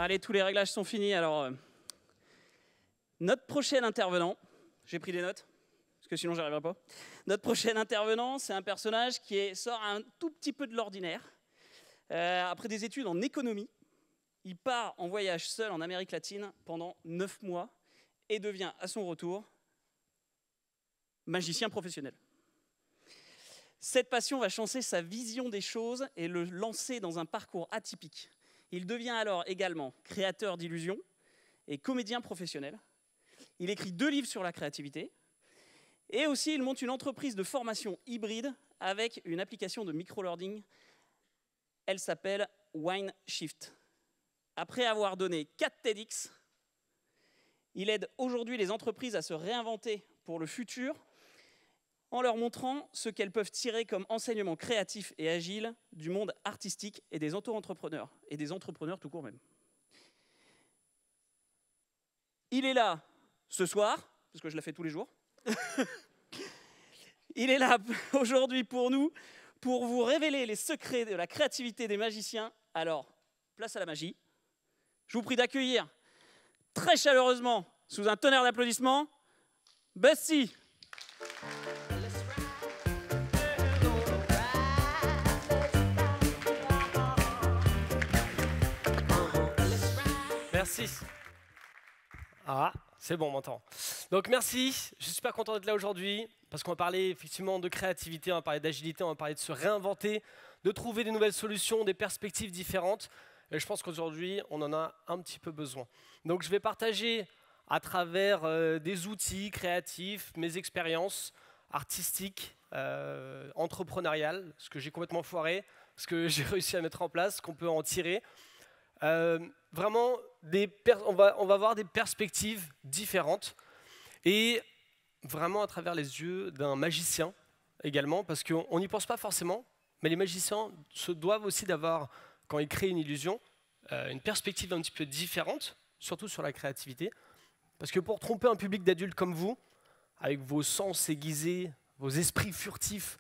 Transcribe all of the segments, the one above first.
Allez, tous les réglages sont finis. Alors, notre prochain intervenant, j'ai pris des notes, parce que sinon, j'y arriverai pas. Notre prochain intervenant, c'est un personnage qui sort un tout petit peu de l'ordinaire. Après des études en économie, il part en voyage seul en Amérique latine pendant 9 mois et devient, à son retour, magicien professionnel. Cette passion va changer sa vision des choses et le lancer dans un parcours atypique. Il devient alors également créateur d'illusions et comédien professionnel. Il écrit 2 livres sur la créativité et aussi il monte une entreprise de formation hybride avec une application de micro-learning. Elle s'appelle WineShift. Après avoir donné 4 TEDx, il aide aujourd'hui les entreprises à se réinventer pour le futur en leur montrant ce qu'elles peuvent tirer comme enseignement créatif et agile du monde artistique et des auto-entrepreneurs, et des entrepreneurs tout court même. Il est là ce soir, parce que je la fais tous les jours. Il est là aujourd'hui pour nous, pour vous révéler les secrets de la créativité des magiciens. Alors, place à la magie. Je vous prie d'accueillir très chaleureusement, sous un tonnerre d'applaudissements, Bussy. Merci. Ah, c'est bon, on m'entend. Donc merci, je suis super content d'être là aujourd'hui parce qu'on va parler effectivement de créativité, on va parler d'agilité, on va parler de se réinventer, de trouver des nouvelles solutions, des perspectives différentes. Et je pense qu'aujourd'hui, on en a un petit peu besoin. Donc je vais partager à travers des outils créatifs, mes expériences artistiques, entrepreneuriales, ce que j'ai complètement foiré, ce que j'ai réussi à mettre en place, ce qu'on peut en tirer. Vraiment, on va voir des perspectives différentes et vraiment à travers les yeux d'un magicien également, parce qu'on n'y pense pas forcément, mais les magiciens se doivent aussi d'avoir, quand ils créent une illusion, une perspective un petit peu différente, surtout sur la créativité, parce que pour tromper un public d'adultes comme vous, avec vos sens aiguisés, vos esprits furtifs,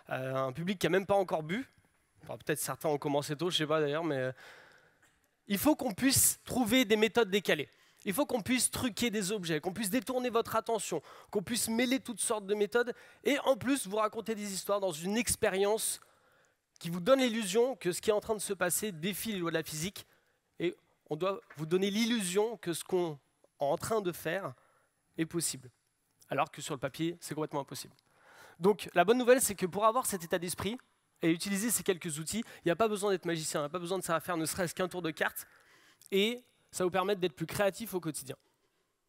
un public qui n'a même pas encore bu, enfin, peut-être certains ont commencé tôt, je ne sais pas d'ailleurs, mais il faut qu'on puisse trouver des méthodes décalées. Il faut qu'on puisse truquer des objets, qu'on puisse détourner votre attention, qu'on puisse mêler toutes sortes de méthodes et en plus vous raconter des histoires dans une expérience qui vous donne l'illusion que ce qui est en train de se passer défie les lois de la physique et on doit vous donner l'illusion que ce qu'on est en train de faire est possible. Alors que sur le papier, c'est complètement impossible. Donc la bonne nouvelle, c'est que pour avoir cet état d'esprit, et utiliser ces quelques outils, il n'y a pas besoin d'être magicien, il n'y a pas besoin de savoir faire ne serait-ce qu'un tour de carte, et ça vous permet d'être plus créatif au quotidien.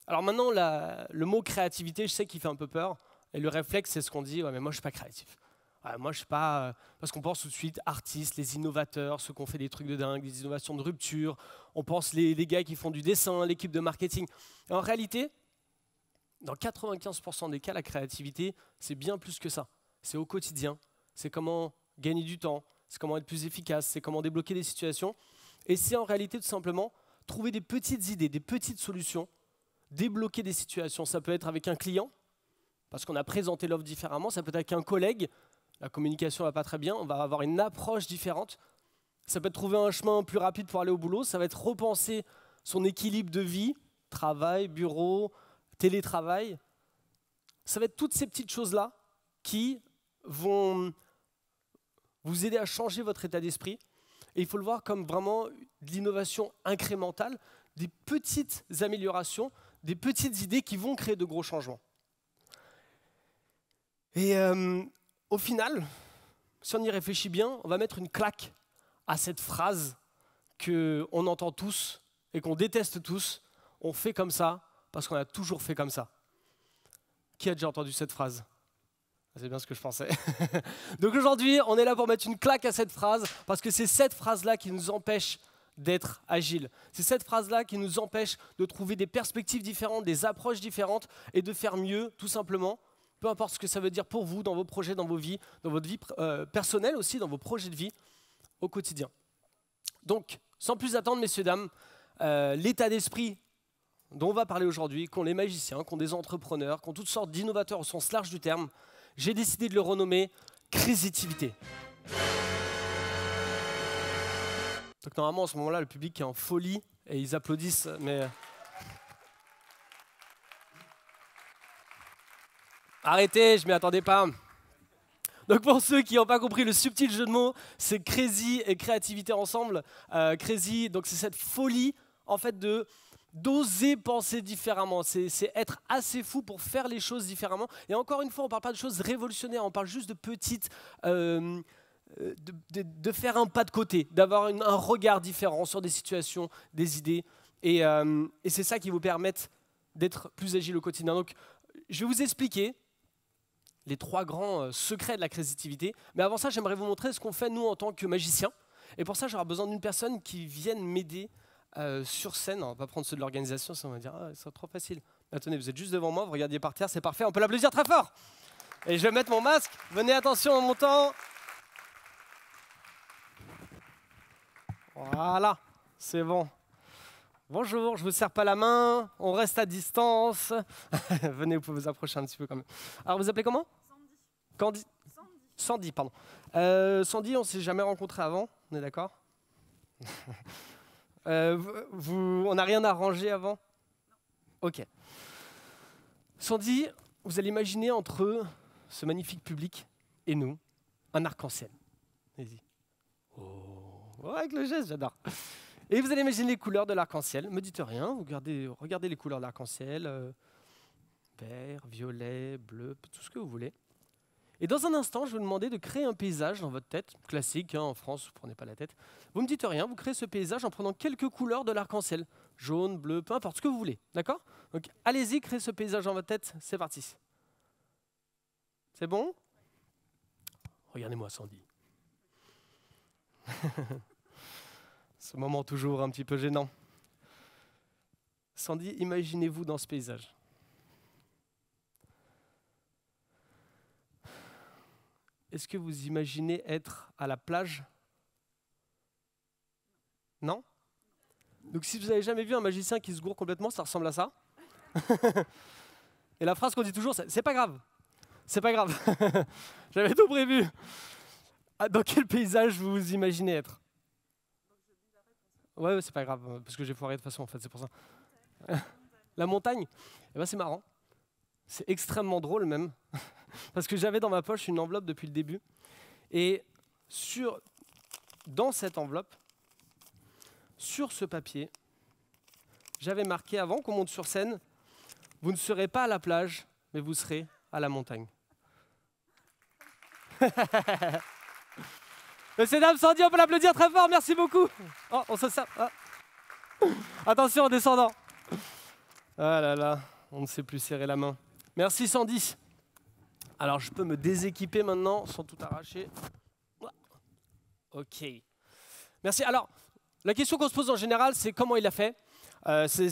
Alors maintenant, le mot créativité, je sais qu'il fait un peu peur, et le réflexe, c'est ce qu'on dit, ouais, mais moi je ne suis pas créatif. Ouais, moi je ne suis pas, parce qu'on pense tout de suite artistes, les innovateurs, ceux qui ont fait des trucs de dingue, des innovations de rupture, on pense les gars qui font du dessin, l'équipe de marketing. Et en réalité, dans 95% des cas, la créativité, c'est bien plus que ça. C'est au quotidien, c'est comment gagner du temps, c'est comment être plus efficace, c'est comment débloquer des situations. Et c'est en réalité tout simplement trouver des petites idées, des petites solutions, débloquer des situations. Ça peut être avec un client, parce qu'on a présenté l'offre différemment, ça peut être avec un collègue, la communication ne va pas très bien, on va avoir une approche différente. Ça peut être trouver un chemin plus rapide pour aller au boulot, ça va être repenser son équilibre de vie, travail, bureau, télétravail. Ça va être toutes ces petites choses-là qui vont vous aider à changer votre état d'esprit. Et il faut le voir comme vraiment de l'innovation incrémentale, des petites améliorations, des petites idées qui vont créer de gros changements. Et au final, si on y réfléchit bien, on va mettre une claque à cette phrase qu'on entend tous et qu'on déteste tous. On fait comme ça parce qu'on a toujours fait comme ça. Qui a déjà entendu cette phrase ? C'est bien ce que je pensais. Donc aujourd'hui, on est là pour mettre une claque à cette phrase, parce que c'est cette phrase-là qui nous empêche d'être agile. C'est cette phrase-là qui nous empêche de trouver des perspectives différentes, des approches différentes et de faire mieux, tout simplement, peu importe ce que ça veut dire pour vous, dans vos projets, dans vos vies, dans votre vie personnelle aussi, dans vos projets de vie au quotidien. Donc, sans plus attendre, messieurs, dames, l'état d'esprit dont on va parler aujourd'hui, qu'ont les magiciens, qu'ont des entrepreneurs, qu'ont toutes sortes d'innovateurs au sens large du terme, j'ai décidé de le renommer Créativité. Donc normalement, en ce moment-là, le public est en folie Et ils applaudissent, mais... Arrêtez, je m'y attendais pas. Donc pour ceux qui n'ont pas compris le subtil jeu de mots, c'est crazy et créativité ensemble. Crazy, donc c'est cette folie en fait d'oser penser différemment. C'est être assez fou pour faire les choses différemment. Et encore une fois, on ne parle pas de choses révolutionnaires, on parle juste de petites... de faire un pas de côté, d'avoir un regard différent sur des situations, des idées. Et c'est ça qui vous permet d'être plus agile au quotidien. Donc je vais vous expliquer les 3 grands secrets de la créativité. Mais avant ça, j'aimerais vous montrer ce qu'on fait nous en tant que magiciens. Et pour ça, j'aurai besoin d'une personne qui vienne m'aider sur scène. On va pas prendre ceux de l'organisation, ça on va dire ah, c'est trop facile. Attendez, vous êtes juste devant moi, vous regardiez par terre, c'est parfait, on peut l'applaudir très fort. Et je vais mettre mon masque. Venez, attention en montant. Voilà, c'est bon. Bonjour, je ne vous serre pas la main, on reste à distance. Venez, vous pouvez vous approcher un petit peu quand même. Alors, vous appelez comment ? Sandy. Sandy, pardon. Sandy, on ne s'est jamais rencontrés avant, on est d'accord ? On n'a rien arrangé avant ? Ok. Sandy, vous allez imaginer entre ce magnifique public et nous, un arc-en-ciel. Vas-y. Oh, avec le geste, j'adore. Et vous allez imaginer les couleurs de l'arc-en-ciel. Ne me dites rien, vous regardez les couleurs de l'arc-en-ciel. Vert, violet, bleu, tout ce que vous voulez. Et dans un instant, je vais vous demander de créer un paysage dans votre tête. Classique, en France, vous ne prenez pas la tête. Vous ne me dites rien, vous créez ce paysage en prenant quelques couleurs de l'arc-en-ciel. Jaune, bleu, peu importe, ce que vous voulez. D'accord ? Donc allez-y, créez ce paysage dans votre tête. C'est parti. C'est bon ? Regardez-moi, Sandy. Ce moment toujours un petit peu gênant. Sandy, imaginez-vous dans ce paysage. Est-ce que vous imaginez être à la plage ? Non ? Donc si vous n'avez jamais vu un magicien qui se gourre complètement, ça ressemble à ça. Et la phrase qu'on dit toujours, c'est pas grave. C'est pas grave. J'avais tout prévu. Dans quel paysage vous imaginez être ? Ouais, c'est pas grave, parce que j'ai foiré de toute façon, en fait, c'est pour ça. La montagne ? Eh ben, c'est marrant. C'est extrêmement drôle même, parce que j'avais dans ma poche une enveloppe depuis le début. Et dans cette enveloppe, sur ce papier, j'avais marqué, avant qu'on monte sur scène, vous ne serez pas à la plage, mais vous serez à la montagne. Messieurs, dames, Sandy, on peut l'applaudir très fort, merci beaucoup. Oh, on se sert. Ah. Attention en descendant. Ah là là, on ne sait plus serrer la main. Merci Sandy. Alors, je peux me déséquiper maintenant sans tout arracher. Ok. Merci. Alors, la question qu'on se pose en général, c'est comment il a fait. C'est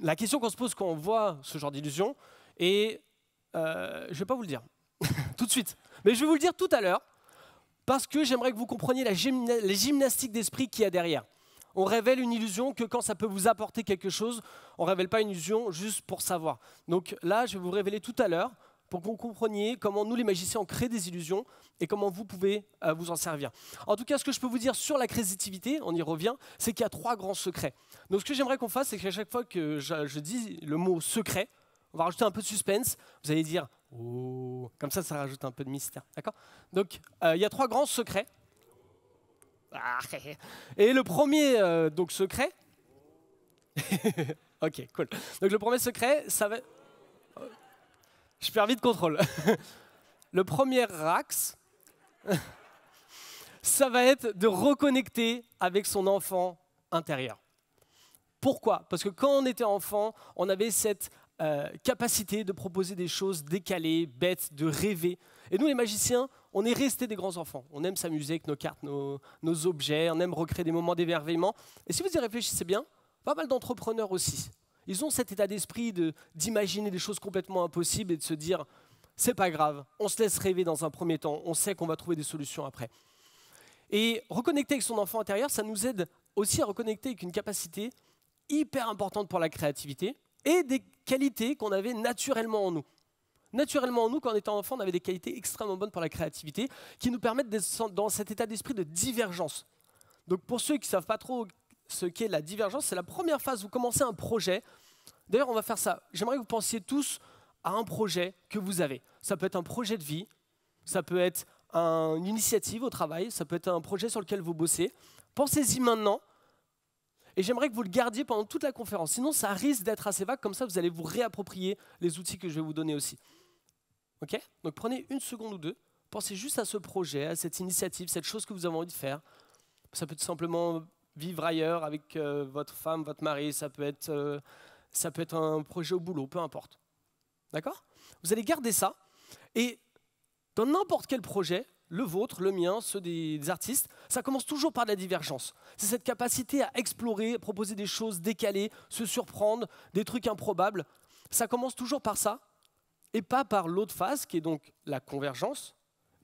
la question qu'on se pose quand on voit ce genre d'illusion. Et je ne vais pas vous le dire tout de suite. Mais je vais vous le dire tout à l'heure. Parce que j'aimerais que vous compreniez les gymnastiques d'esprit qu'il y a derrière. On révèle une illusion que quand ça peut vous apporter quelque chose, on ne révèle pas une illusion juste pour savoir. Donc là, je vais vous révéler tout à l'heure pour que vous compreniez comment nous, les magiciens, on crée des illusions et comment vous pouvez vous en servir. En tout cas, ce que je peux vous dire sur la créativité, on y revient, c'est qu'il y a 3 grands secrets. Donc ce que j'aimerais qu'on fasse, c'est qu'à chaque fois que je dis le mot secret, on va rajouter un peu de suspense. Vous allez dire « Oh !» Comme ça rajoute un peu de mystère. D'accord ? Donc, il y a 3 grands secrets. Et le premier donc secret... Ok, cool. Donc le premier secret, ça va... Je perds vite contrôle. Le premier axe, ça va être de reconnecter avec son enfant intérieur. Pourquoi ? Parce que quand on était enfant, on avait cette capacité de proposer des choses décalées, bêtes, de rêver. Et nous, les magiciens, on est restés des grands enfants. On aime s'amuser avec nos cartes, nos objets, on aime recréer des moments d'émerveillement. Et si vous y réfléchissez bien, pas mal d'entrepreneurs aussi. Ils ont cet état d'esprit d'imaginer des choses complètement impossibles et de se dire « c'est pas grave, on se laisse rêver dans un premier temps, on sait qu'on va trouver des solutions après ». Et reconnecter avec son enfant intérieur, ça nous aide aussi à reconnecter avec une capacité hyper importante pour la créativité et des qualités qu'on avait naturellement en nous. Naturellement en nous, quand on était enfant, on avait des qualités extrêmement bonnes pour la créativité qui nous permettent d'être dans cet état d'esprit de divergence. Donc pour ceux qui ne savent pas trop ce qu'est la divergence. C'est la première phase, vous commencez un projet. D'ailleurs, on va faire ça. J'aimerais que vous pensiez tous à un projet que vous avez. Ça peut être un projet de vie, ça peut être une initiative au travail, ça peut être un projet sur lequel vous bossez. Pensez-y maintenant. Et j'aimerais que vous le gardiez pendant toute la conférence. Sinon, ça risque d'être assez vague. Comme ça, vous allez vous réapproprier les outils que je vais vous donner aussi. OK ? Donc, prenez une seconde ou deux. Pensez juste à ce projet, à cette initiative, cette chose que vous avez envie de faire. Ça peut être simplement vivre ailleurs avec votre femme, votre mari. Ça peut être un projet au boulot, peu importe. D'accord ? Vous allez garder ça. Et dans n'importe quel projet, le vôtre, le mien, ceux des artistes, ça commence toujours par de la divergence. C'est cette capacité à explorer, proposer des choses décalées, se surprendre, des trucs improbables. Ça commence toujours par ça, et pas par l'autre phase, qui est donc la convergence,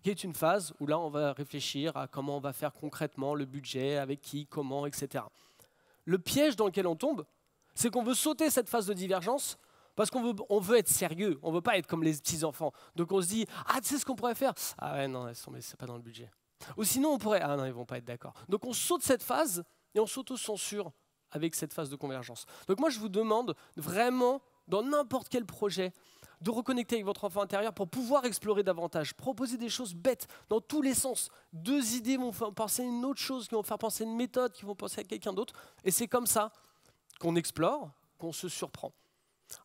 qui est une phase où là, on va réfléchir à comment on va faire concrètement le budget, avec qui, comment, etc. Le piège dans lequel on tombe, c'est qu'on veut sauter cette phase de divergence parce qu'on veut être sérieux, on ne veut pas être comme les petits-enfants. Donc on se dit, ah, tu sais ce qu'on pourrait faire ? Ah ouais, non, c'est pas dans le budget. Ou sinon, on pourrait, ah non, ils ne vont pas être d'accord. Donc on saute cette phase et on s'auto-censure avec cette phase de convergence. Donc moi, je vous demande vraiment, dans n'importe quel projet, de reconnecter avec votre enfant intérieur pour pouvoir explorer davantage, proposer des choses bêtes dans tous les sens. 2 idées vont faire penser à une autre chose, qui vont faire penser à une méthode, qui vont penser à quelqu'un d'autre. Et c'est comme ça qu'on explore, qu'on se surprend.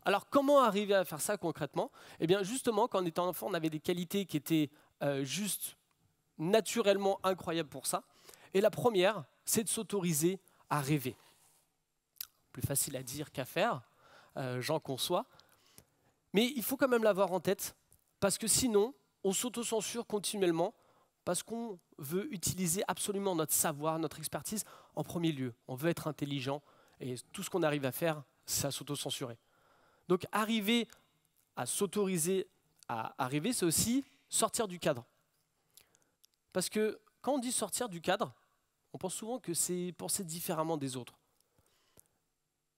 Alors, comment arriver à faire ça concrètement ? Eh bien, justement, quand on était enfant, on avait des qualités qui étaient juste naturellement incroyables pour ça. Et la première, c'est de s'autoriser à rêver. Plus facile à dire qu'à faire, j'en conçois. Mais il faut quand même l'avoir en tête, parce que sinon, on s'autocensure continuellement, parce qu'on veut utiliser absolument notre savoir, notre expertise en premier lieu. On veut être intelligent, et tout ce qu'on arrive à faire, c'est à s'autocensurer. Donc, arriver à s'autoriser à rêver, c'est aussi sortir du cadre. Parce que quand on dit sortir du cadre, on pense souvent que c'est penser différemment des autres.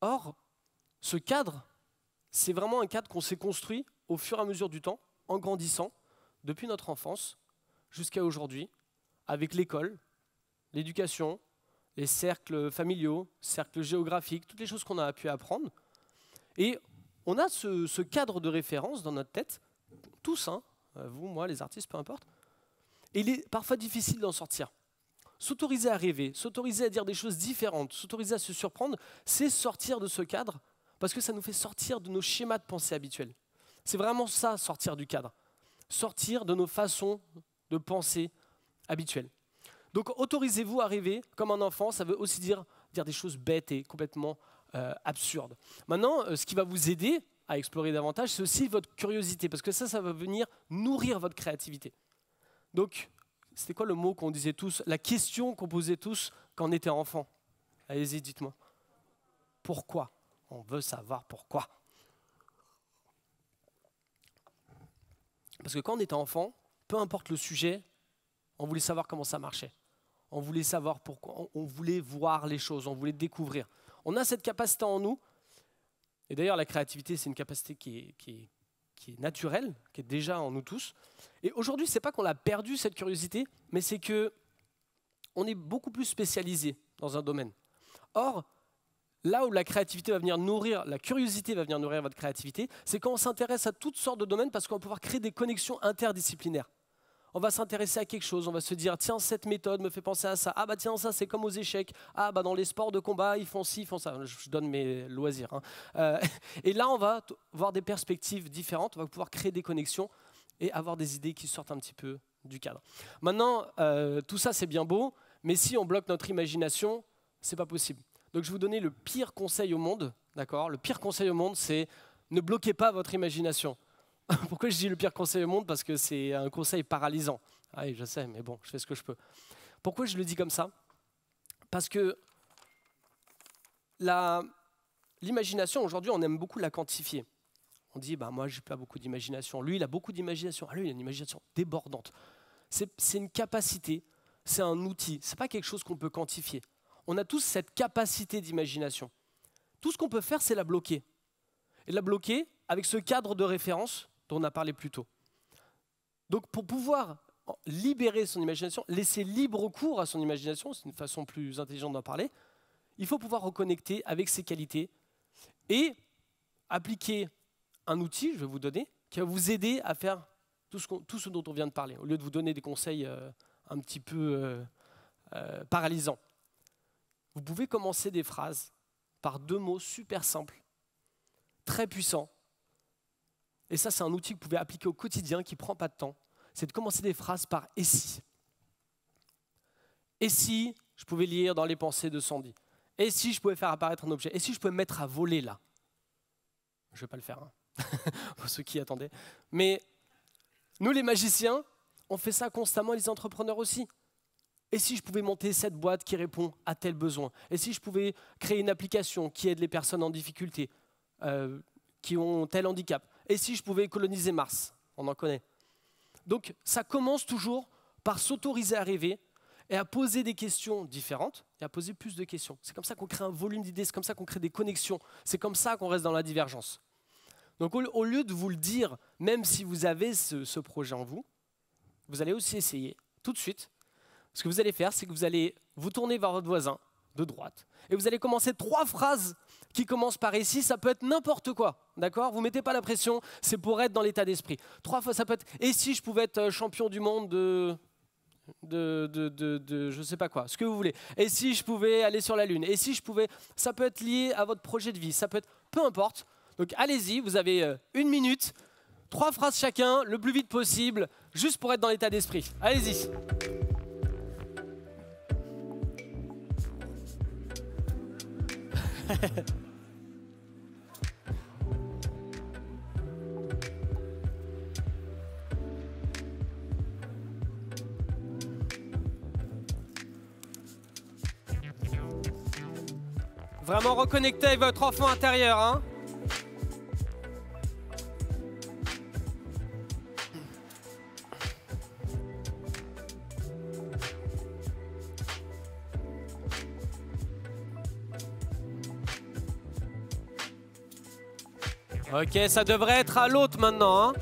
Or, ce cadre, c'est vraiment un cadre qu'on s'est construit au fur et à mesure du temps, en grandissant, depuis notre enfance jusqu'à aujourd'hui, avec l'école, l'éducation, les cercles familiaux, cercles géographiques, toutes les choses qu'on a pu apprendre. Et on a ce cadre de référence dans notre tête, tous, hein, vous, moi, les artistes, peu importe. Et il est parfois difficile d'en sortir. S'autoriser à rêver, s'autoriser à dire des choses différentes, s'autoriser à se surprendre, c'est sortir de ce cadre, parce que ça nous fait sortir de nos schémas de pensée habituels. C'est vraiment ça, sortir du cadre. Sortir de nos façons de penser habituelles. Donc, autorisez-vous à rêver comme un enfant, ça veut aussi dire des choses bêtes et complètement absurdes. Maintenant, ce qui va vous aider à explorer davantage, c'est aussi votre curiosité, parce que ça va venir nourrir votre créativité. Donc, c'était quoi le mot qu'on disait tous, la question qu'on posait tous quand on était enfant ? Allez-y, dites-moi. Pourquoi ? On veut savoir pourquoi. Parce que quand on était enfant, peu importe le sujet, on voulait savoir comment ça marchait. On voulait savoir pourquoi, on voulait voir les choses, on voulait découvrir. On a cette capacité en nous, et d'ailleurs la créativité c'est une capacité qui est naturelle, qui est déjà en nous tous. Et aujourd'hui, ce n'est pas qu'on a perdu cette curiosité, mais c'est qu'on est beaucoup plus spécialisé dans un domaine. Or, là où la créativité va venir nourrir, la curiosité va venir nourrir votre créativité, c'est quand on s'intéresse à toutes sortes de domaines parce qu'on va pouvoir créer des connexions interdisciplinaires. On va s'intéresser à quelque chose, on va se dire, tiens, cette méthode me fait penser à ça. Ah bah tiens, ça c'est comme aux échecs. Ah bah dans les sports de combat, ils font ci, ils font ça. Je donne mes loisirs. Hein. Et là, on va voir des perspectives différentes, on va pouvoir créer des connexions et avoir des idées qui sortent un petit peu du cadre. Maintenant, tout ça c'est bien beau, mais si on bloque notre imagination, c'est pas possible. Donc je vais vous donner le pire conseil au monde, d'accord ? Le pire conseil au monde, c'est ne bloquez pas votre imagination. Pourquoi je dis le pire conseil au monde ? Parce que c'est un conseil paralysant. Ah oui, je sais, mais bon, je fais ce que je peux. Pourquoi je le dis comme ça ? Parce que l'imagination, aujourd'hui, on aime beaucoup la quantifier. On dit, bah, moi, je n'ai pas beaucoup d'imagination. Lui, il a beaucoup d'imagination. Ah, lui, il a une imagination débordante. C'est une capacité, c'est un outil. Ce n'est pas quelque chose qu'on peut quantifier. On a tous cette capacité d'imagination. Tout ce qu'on peut faire, c'est la bloquer. Et la bloquer avec ce cadre de référence dont on a parlé plus tôt. Donc pour pouvoir libérer son imagination, laisser libre cours à son imagination, c'est une façon plus intelligente d'en parler, il faut pouvoir reconnecter avec ses qualités et appliquer un outil, je vais vous donner, qui va vous aider à faire tout ce dont on vient de parler, au lieu de vous donner des conseils un petit peu paralysants. Vous pouvez commencer des phrases par 2 mots super simples, très puissants. Et ça, c'est un outil que vous pouvez appliquer au quotidien qui ne prend pas de temps. C'est de commencer des phrases par « et si ». Et si je pouvais lire dans les pensées de Sandy? Et si je pouvais faire apparaître un objet? Et si je pouvais me mettre à voler là? Je ne vais pas le faire, hein, pour ceux qui attendaient. Mais nous, les magiciens, on fait ça constamment, les entrepreneurs aussi. Et si je pouvais monter cette boîte qui répond à tel besoin? Et si je pouvais créer une application qui aide les personnes en difficulté, qui ont tel handicap? Et si je pouvais coloniser Mars? On en connaît. Donc, ça commence toujours par s'autoriser à rêver et à poser des questions différentes et à poser plus de questions. C'est comme ça qu'on crée un volume d'idées, c'est comme ça qu'on crée des connexions, c'est comme ça qu'on reste dans la divergence. Donc au lieu de vous le dire, même si vous avez ce projet en vous, vous allez aussi essayer tout de suite. Ce que vous allez faire, c'est que vous allez vous tourner vers votre voisin de droite et vous allez commencer 3 phrases qui commencent par « et si », ça peut être n'importe quoi, d'accord? Vous ne mettez pas la pression, c'est pour être dans l'état d'esprit. 3 fois, ça peut être « et si je pouvais être champion du monde de je sais pas quoi, ce que vous voulez. Et si je pouvais aller sur la Lune? Et si je pouvais... » Ça peut être lié à votre projet de vie, ça peut être... Peu importe. Donc allez-y, vous avez 1 minute, 3 phrases chacun, le plus vite possible, juste pour être dans l'état d'esprit. Allez-y. Vraiment reconnecter avec votre enfant intérieur, hein? Ok, ça devrait être à l'autre maintenant, hein?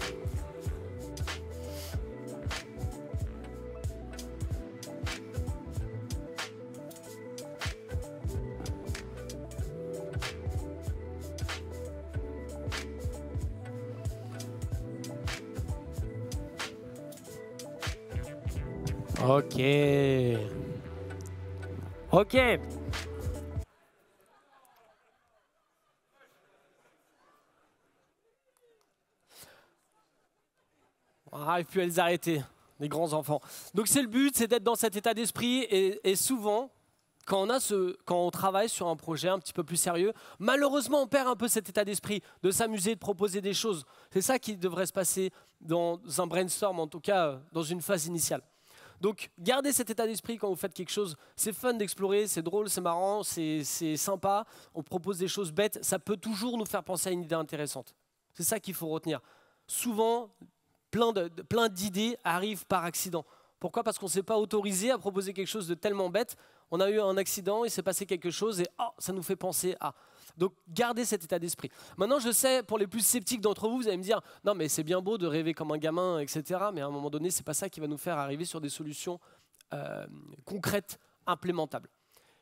Ok. Ok. On n'arrive plus à les arrêter, les grands enfants. Donc c'est le but, c'est d'être dans cet état d'esprit et souvent, quand on travaille sur un projet un petit peu plus sérieux, malheureusement on perd un peu cet état d'esprit de s'amuser, de proposer des choses. C'est ça qui devrait se passer dans un brainstorm, en tout cas dans une phase initiale. Donc gardez cet état d'esprit quand vous faites quelque chose. C'est fun d'explorer, c'est drôle, c'est marrant, c'est sympa. On propose des choses bêtes, ça peut toujours nous faire penser à une idée intéressante. C'est ça qu'il faut retenir. Souvent, plein d'idées arrivent par accident. Pourquoi? Parce qu'on ne s'est pas autorisé à proposer quelque chose de tellement bête. On a eu un accident, il s'est passé quelque chose et oh, ça nous fait penser à... Donc gardez cet état d'esprit. Maintenant, je sais, pour les plus sceptiques d'entre vous, vous allez me dire « Non, mais c'est bien beau de rêver comme un gamin, etc. » Mais à un moment donné, ce n'est pas ça qui va nous faire arriver sur des solutions concrètes, implémentables.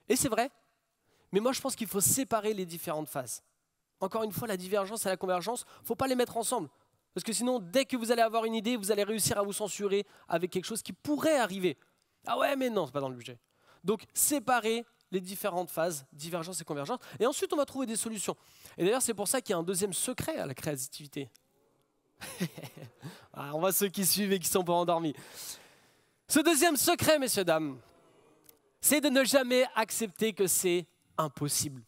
Et c'est vrai, mais moi je pense qu'il faut séparer les différentes phases. Encore une fois, la divergence et la convergence, il ne faut pas les mettre ensemble. Parce que sinon, dès que vous allez avoir une idée, vous allez réussir à vous censurer avec quelque chose qui pourrait arriver. Ah ouais, mais non, ce n'est pas dans le budget. Donc, séparer les différentes phases, divergence et convergence. Et ensuite, on va trouver des solutions. Et d'ailleurs, c'est pour ça qu'il y a un deuxième secret à la créativité. On voit ceux qui suivent et qui ne sont pas endormis. Ce deuxième secret, messieurs, dames, c'est de ne jamais accepter que c'est impossible.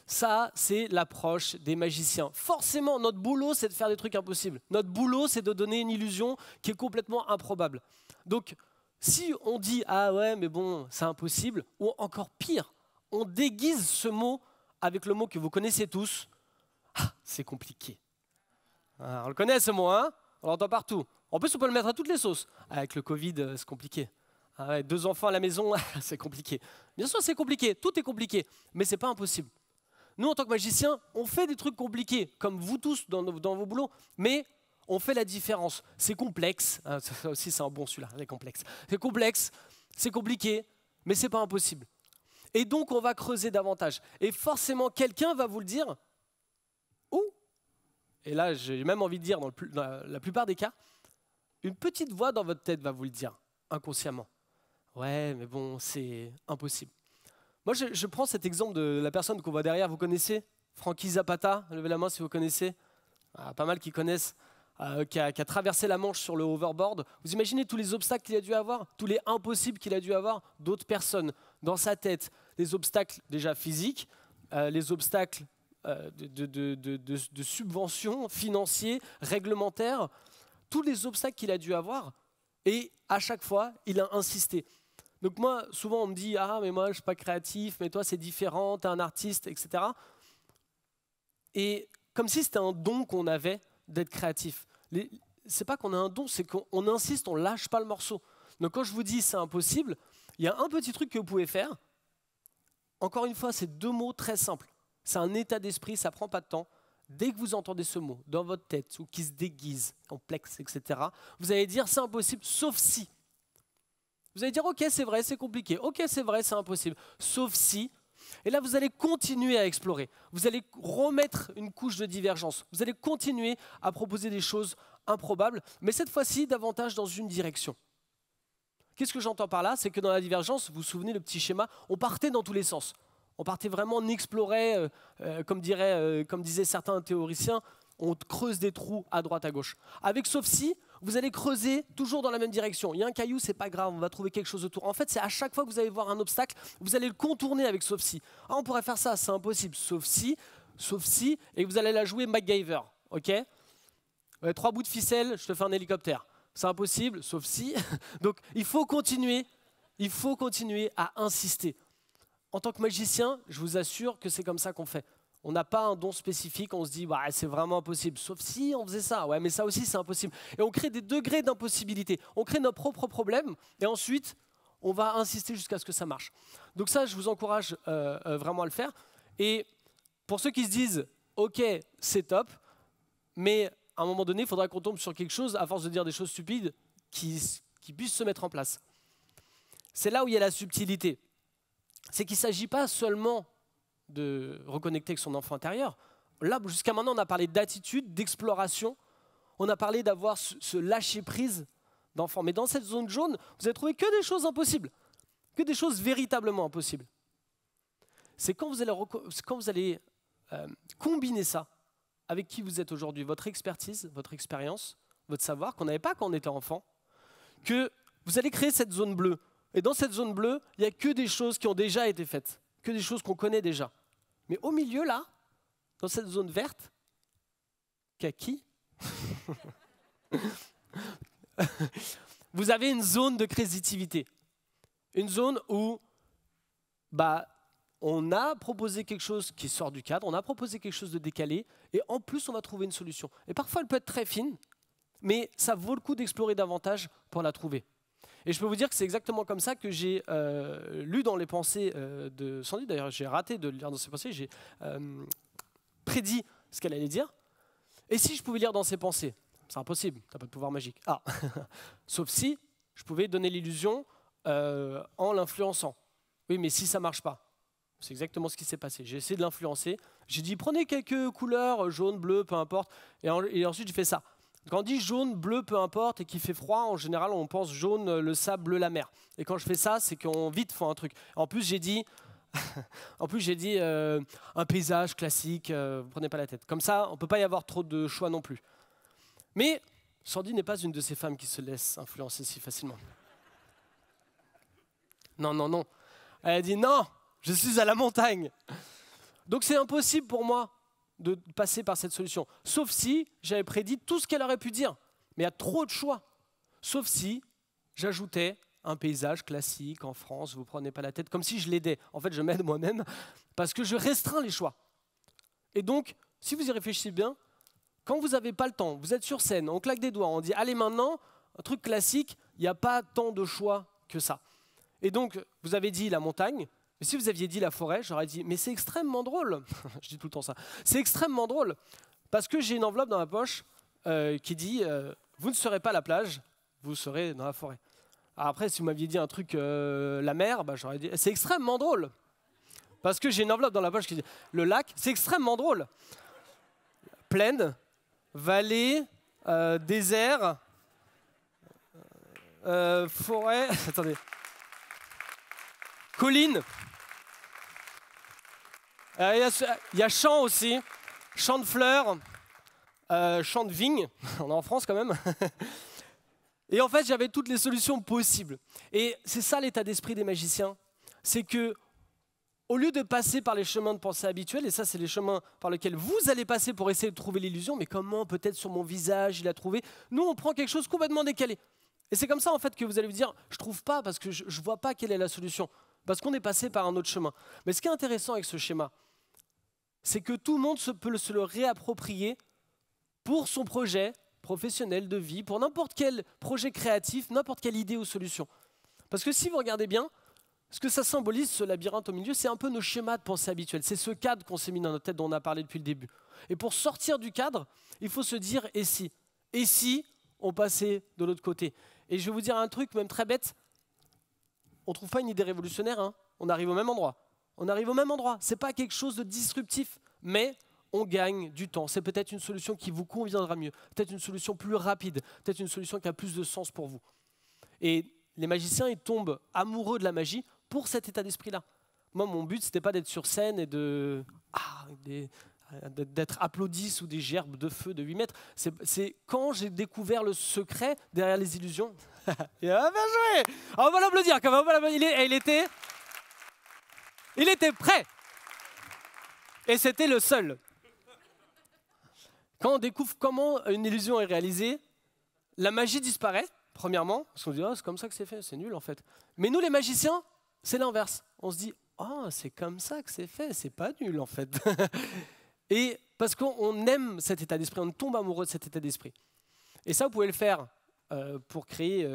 Ça, c'est l'approche des magiciens. Forcément, notre boulot, c'est de faire des trucs impossibles. Notre boulot, c'est de donner une illusion qui est complètement improbable. Donc, si on dit « Ah ouais, mais bon, c'est impossible », ou encore pire, on déguise ce mot avec le mot que vous connaissez tous. « Ah, c'est compliqué ». On le connaît ce mot, hein? On l'entend partout. En plus, on peut le mettre à toutes les sauces. Avec le Covid, c'est compliqué. Ah ouais, 2 enfants à la maison, c'est compliqué. Bien sûr, c'est compliqué, tout est compliqué, mais ce n'est pas impossible. Nous, en tant que magiciens, on fait des trucs compliqués, comme vous tous dans vos boulots, mais on fait la différence. C'est complexe, ça aussi c'est un bon celui-là, c'est complexe. C'est complexe, c'est compliqué, mais ce n'est pas impossible. Et donc, on va creuser davantage. Et forcément, quelqu'un va vous le dire. Ou, et là, j'ai même envie de dire, dans la plupart des cas, une petite voix dans votre tête va vous le dire, inconsciemment. Ouais, mais bon, c'est impossible. Moi, je prends cet exemple de la personne qu'on voit derrière. Vous connaissez Frankie Zapata? Levez la main si vous connaissez. Ah, pas mal qui connaissent. Qui a traversé la Manche sur le hoverboard. Vous imaginez tous les obstacles qu'il a dû avoir, tous les impossibles qu'il a dû avoir, d'autres personnes dans sa tête, les obstacles déjà physiques, les obstacles de subventions financiers, réglementaires, tous les obstacles qu'il a dû avoir. Et à chaque fois, il a insisté. Donc moi, souvent on me dit « Ah, mais moi je ne suis pas créatif, mais toi c'est différent, tu es un artiste, etc. » Et comme si c'était un don qu'on avait d'être créatif. C'est pas qu'on a un don, c'est qu'on insiste, on lâche pas le morceau. Donc quand je vous dis c'est impossible, il y a un petit truc que vous pouvez faire. Encore une fois, c'est 2 mots très simples. C'est un état d'esprit, ça prend pas de temps. Dès que vous entendez ce mot dans votre tête ou qui se déguise, complexe, etc., vous allez dire c'est impossible, sauf si. Vous allez dire ok c'est vrai, c'est compliqué, ok c'est vrai, c'est impossible, sauf si. Et là, vous allez continuer à explorer. Vous allez remettre une couche de divergence. Vous allez continuer à proposer des choses improbables, mais cette fois-ci, davantage dans une direction. Qu'est-ce que j'entends par là? C'est que dans la divergence, vous vous souvenez le petit schéma, on partait dans tous les sens. On partait vraiment, on explorait, comme disaient certains théoriciens, on creuse des trous à droite, à gauche. Avec sauf si, vous allez creuser toujours dans la même direction. Il y a un caillou, c'est pas grave, on va trouver quelque chose autour. En fait, c'est à chaque fois que vous allez voir un obstacle, vous allez le contourner avec sauf si. Ah, on pourrait faire ça, c'est impossible, sauf si, et vous allez la jouer MacGyver, ok? 3 bouts de ficelle, je te fais un hélicoptère. C'est impossible, sauf si. Donc, il faut continuer à insister. En tant que magicien, je vous assure que c'est comme ça qu'on fait. On n'a pas un don spécifique, on se dit bah, c'est vraiment impossible, sauf si on faisait ça, ouais, mais ça aussi c'est impossible. Et on crée des degrés d'impossibilité, on crée nos propres problèmes et ensuite on va insister jusqu'à ce que ça marche. Donc ça, je vous encourage vraiment à le faire. Et pour ceux qui se disent ok, c'est top, mais à un moment donné, il faudra qu'on tombe sur quelque chose, à force de dire des choses stupides, qui puisse se mettre en place. C'est là où il y a la subtilité. C'est qu'il ne s'agit pas seulement de reconnecter avec son enfant intérieur. Là, jusqu'à maintenant, on a parlé d'attitude, d'exploration. On a parlé d'avoir ce lâcher-prise d'enfant. Mais dans cette zone jaune, vous allez trouver que des choses impossibles, que des choses véritablement impossibles. C'est quand vous allez combiner ça avec qui vous êtes aujourd'hui, votre expertise, votre expérience, votre savoir, qu'on n'avait pas quand on était enfant, que vous allez créer cette zone bleue. Et dans cette zone bleue, il n'y a que des choses qui ont déjà été faites, que des choses qu'on connaît déjà. Mais au milieu, là, dans cette zone verte, qu'à qui vous avez une zone de créativité. Une zone où on a proposé quelque chose qui sort du cadre, on a proposé quelque chose de décalé, et en plus, on va trouver une solution. Et parfois, elle peut être très fine, mais ça vaut le coup d'explorer davantage pour la trouver. Et je peux vous dire que c'est exactement comme ça que j'ai lu dans les pensées de Sandy. D'ailleurs, j'ai raté de lire dans ses pensées. J'ai prédit ce qu'elle allait dire. Et si je pouvais lire dans ses pensées? C'est impossible, tu n'as pas de pouvoir magique. Ah, sauf si je pouvais donner l'illusion en l'influençant. Oui, mais si ça ne marche pas, c'est exactement ce qui s'est passé. J'ai essayé de l'influencer. J'ai dit, prenez quelques couleurs, jaune, bleu, peu importe. Et ensuite, j'ai fait ça. Quand on dit jaune, bleu, peu importe, et qu'il fait froid, en général, on pense jaune, le sable, bleu, la mer. Et quand je fais ça, c'est qu'on vite fait un truc. En plus, j'ai dit, un paysage classique, vous prenez pas la tête. Comme ça, on ne peut pas y avoir trop de choix non plus. Mais Sandy n'est pas une de ces femmes qui se laissent influencer si facilement. Non, non, non. Elle a dit non, je suis à la montagne. Donc c'est impossible pour moi de passer par cette solution. Sauf si j'avais prédit tout ce qu'elle aurait pu dire. Mais il y a trop de choix. Sauf si j'ajoutais un paysage classique en France, vous ne prenez pas la tête, comme si je l'aidais. En fait, je m'aide moi-même parce que je restreins les choix. Et donc, si vous y réfléchissez bien, quand vous n'avez pas le temps, vous êtes sur scène, on claque des doigts, on dit « Allez maintenant, un truc classique, il n'y a pas tant de choix que ça. » Et donc, vous avez dit la montagne. Mais si vous aviez dit la forêt, j'aurais dit « Mais c'est extrêmement drôle !» Je dis tout le temps ça. C'est extrêmement drôle parce que j'ai une enveloppe dans ma poche qui dit « Vous ne serez pas à la plage, vous serez dans la forêt. » Après, si vous m'aviez dit un truc, la mer, j'aurais dit « C'est extrêmement drôle !» Parce que j'ai une enveloppe dans la poche qui dit le lac, c'est extrêmement drôle. Plaine, vallée, désert, forêt, attendez, colline. Il y a champ aussi, champ de fleurs, champ de vignes, on est en France quand même. Et en fait, j'avais toutes les solutions possibles. Et c'est ça l'état d'esprit des magiciens, c'est que au lieu de passer par les chemins de pensée habituels, et ça c'est les chemins par lesquels vous allez passer pour essayer de trouver l'illusion, mais comment peut-être sur mon visage il a trouvé, nous on prend quelque chose complètement décalé. Et c'est comme ça en fait que vous allez vous dire, je trouve pas parce que je ne vois pas quelle est la solution, parce qu'on est passé par un autre chemin. Mais ce qui est intéressant avec ce schéma, c'est que tout le monde peut se le réapproprier pour son projet professionnel de vie, pour n'importe quel projet créatif, n'importe quelle idée ou solution. Parce que si vous regardez bien, ce que ça symbolise, ce labyrinthe au milieu, c'est un peu nos schémas de pensée habituels. C'est ce cadre qu'on s'est mis dans notre tête dont on a parlé depuis le début. Et pour sortir du cadre, il faut se dire « et si ?» Et si on passait de l'autre côté? Et je vais vous dire un truc même très bête, on ne trouve pas une idée révolutionnaire, hein, on arrive au même endroit. On arrive au même endroit, ce n'est pas quelque chose de disruptif, mais on gagne du temps. C'est peut-être une solution qui vous conviendra mieux, peut-être une solution plus rapide, peut-être une solution qui a plus de sens pour vous. Et les magiciens, ils tombent amoureux de la magie pour cet état d'esprit-là. Moi, mon but, c'était pas d'être sur scène et d'être applaudi sous des gerbes de feu de 8 mètres. C'est quand j'ai découvert le secret derrière les illusions. Bien joué! On va l'applaudir quand même. Il était prêt. Et c'était le seul. Quand on découvre comment une illusion est réalisée, la magie disparaît, premièrement, parce qu'on se dit oh, c'est comme ça que c'est fait, c'est nul en fait. Mais nous, les magiciens, c'est l'inverse. On se dit, oh, c'est comme ça que c'est fait, c'est pas nul en fait. Et parce qu'on aime cet état d'esprit, on tombe amoureux de cet état d'esprit. Et ça, vous pouvez le faire pour créer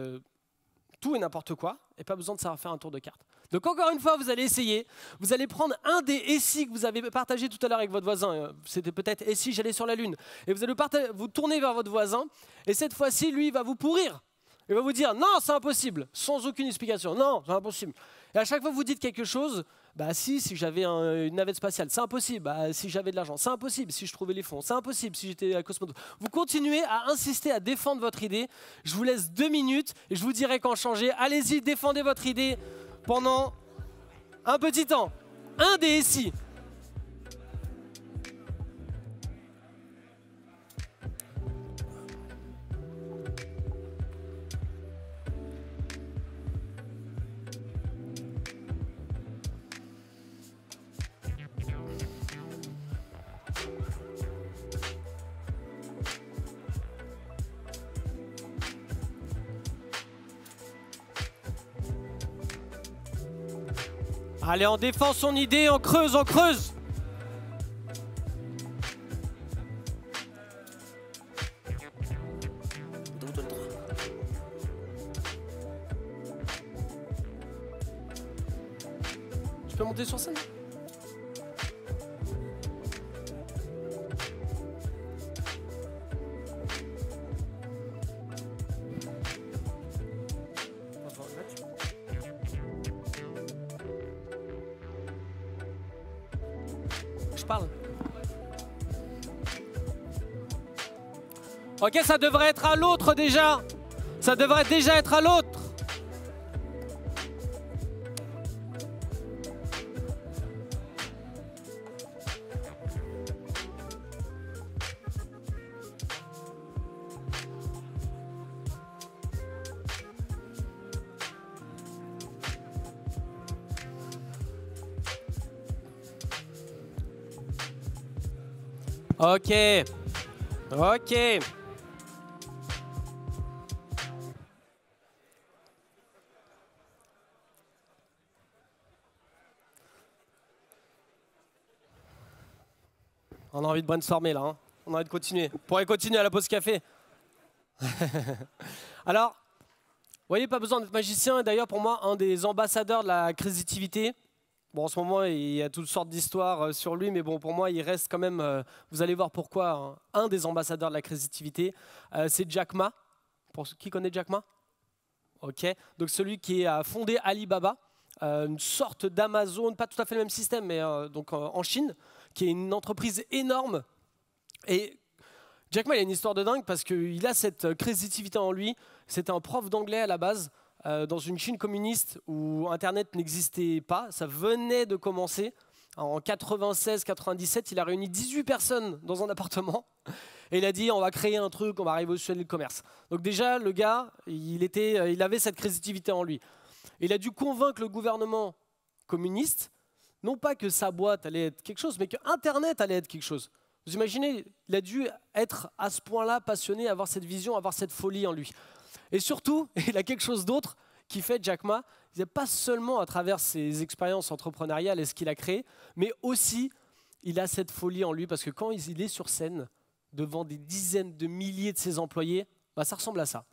tout et n'importe quoi, et pas besoin de savoir faire un tour de carte. Donc encore une fois, vous allez essayer, vous allez prendre un des « et si » que vous avez partagé tout à l'heure avec votre voisin, c'était peut-être « et si j'allais sur la Lune », et vous allez vous tourner vers votre voisin, et cette fois-ci, lui, il va vous pourrir. Il va vous dire « non, c'est impossible », sans aucune explication. « Non, c'est impossible ». Et à chaque fois que vous dites quelque chose, bah si j'avais une navette spatiale, c'est impossible. Bah, si j'avais de l'argent, c'est impossible. Si je trouvais les fonds, c'est impossible. Si j'étais à cosmonaute. Vous continuez à insister, à défendre votre idée. Je vous laisse 2 minutes et je vous dirai quand changer. Allez-y, défendez votre idée pendant un petit temps. Un des SI. Allez, on défend son idée, on creuse, on creuse. Je peux monter sur scène ? Parle. Ok, ça devrait être à l'autre déjà. Ça devrait déjà être à l'autre. Ok. Ok. On a envie de brainstormer là, hein. On a envie de continuer. On pourrait continuer à la pause café. Alors, vous voyez, pas besoin d'être magicien. Et d'ailleurs, pour moi, un des ambassadeurs de la créativité. Bon, en ce moment, il y a toutes sortes d'histoires sur lui, mais bon, pour moi, il reste quand même, vous allez voir pourquoi, hein, un des ambassadeurs de la créativité, c'est Jack Ma. Qui connaît Jack Ma? Ok, donc celui qui a fondé Alibaba. une sorte d'Amazon, pas tout à fait le même système, mais donc en Chine, qui est une entreprise énorme. Et Jack Ma, il a une histoire de dingue parce qu'il a cette créativité en lui. C'était un prof d'anglais à la base, dans une Chine communiste où Internet n'existait pas. Ça venait de commencer. En 96-97, il a réuni 18 personnes dans un appartement. Et il a dit, on va créer un truc, on va révolutionner le commerce. Donc déjà, le gars, il avait cette créativité en lui. Il a dû convaincre le gouvernement communiste, non pas que sa boîte allait être quelque chose, mais que Internet allait être quelque chose. Vous imaginez, il a dû être à ce point-là passionné, avoir cette vision, avoir cette folie en lui. Et surtout, il a quelque chose d'autre qui fait Jack Ma, pas seulement à travers ses expériences entrepreneuriales et ce qu'il a créé, mais aussi il a cette folie en lui parce que quand il est sur scène devant des dizaines de milliers de ses employés, bah, ça ressemble à ça.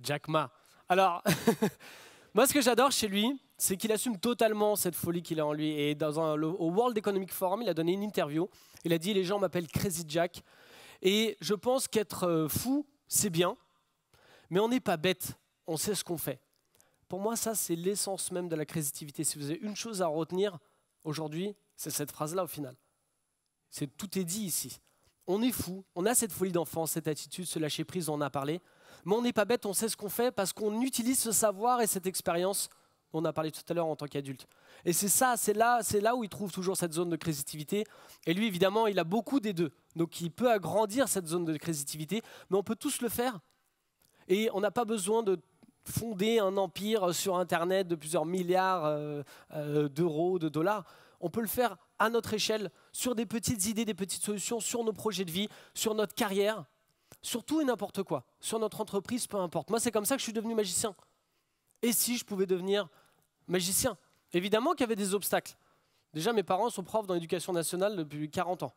Jack Ma. Alors, moi, ce que j'adore chez lui, c'est qu'il assume totalement cette folie qu'il a en lui. Et au World Economic Forum, il a donné une interview. Il a dit « Les gens m'appellent Crazy Jack ». Et je pense qu'être fou, c'est bien, mais on n'est pas bête. On sait ce qu'on fait. Pour moi, ça, c'est l'essence même de la créativité. Si vous avez une chose à retenir aujourd'hui, c'est cette phrase-là au final. Tout est dit ici. On est fou, on a cette folie d'enfance, cette attitude, ce lâcher-prise, on en a parlé. Mais on n'est pas bête, on sait ce qu'on fait parce qu'on utilise ce savoir et cette expérience dont on a parlé tout à l'heure en tant qu'adulte. Et c'est là où il trouve toujours cette zone de créativité. Et lui, évidemment, il a beaucoup des deux. Donc il peut agrandir cette zone de créativité, mais on peut tous le faire. Et on n'a pas besoin de fonder un empire sur Internet de plusieurs milliards d'euros, de dollars. On peut le faire à notre échelle, sur des petites idées, des petites solutions, sur nos projets de vie, sur notre carrière. Sur tout et n'importe quoi, sur notre entreprise, peu importe. Moi, c'est comme ça que je suis devenu magicien. Et si je pouvais devenir magicien? Évidemment qu'il y avait des obstacles. Déjà, mes parents sont profs dans l'éducation nationale depuis 40 ans.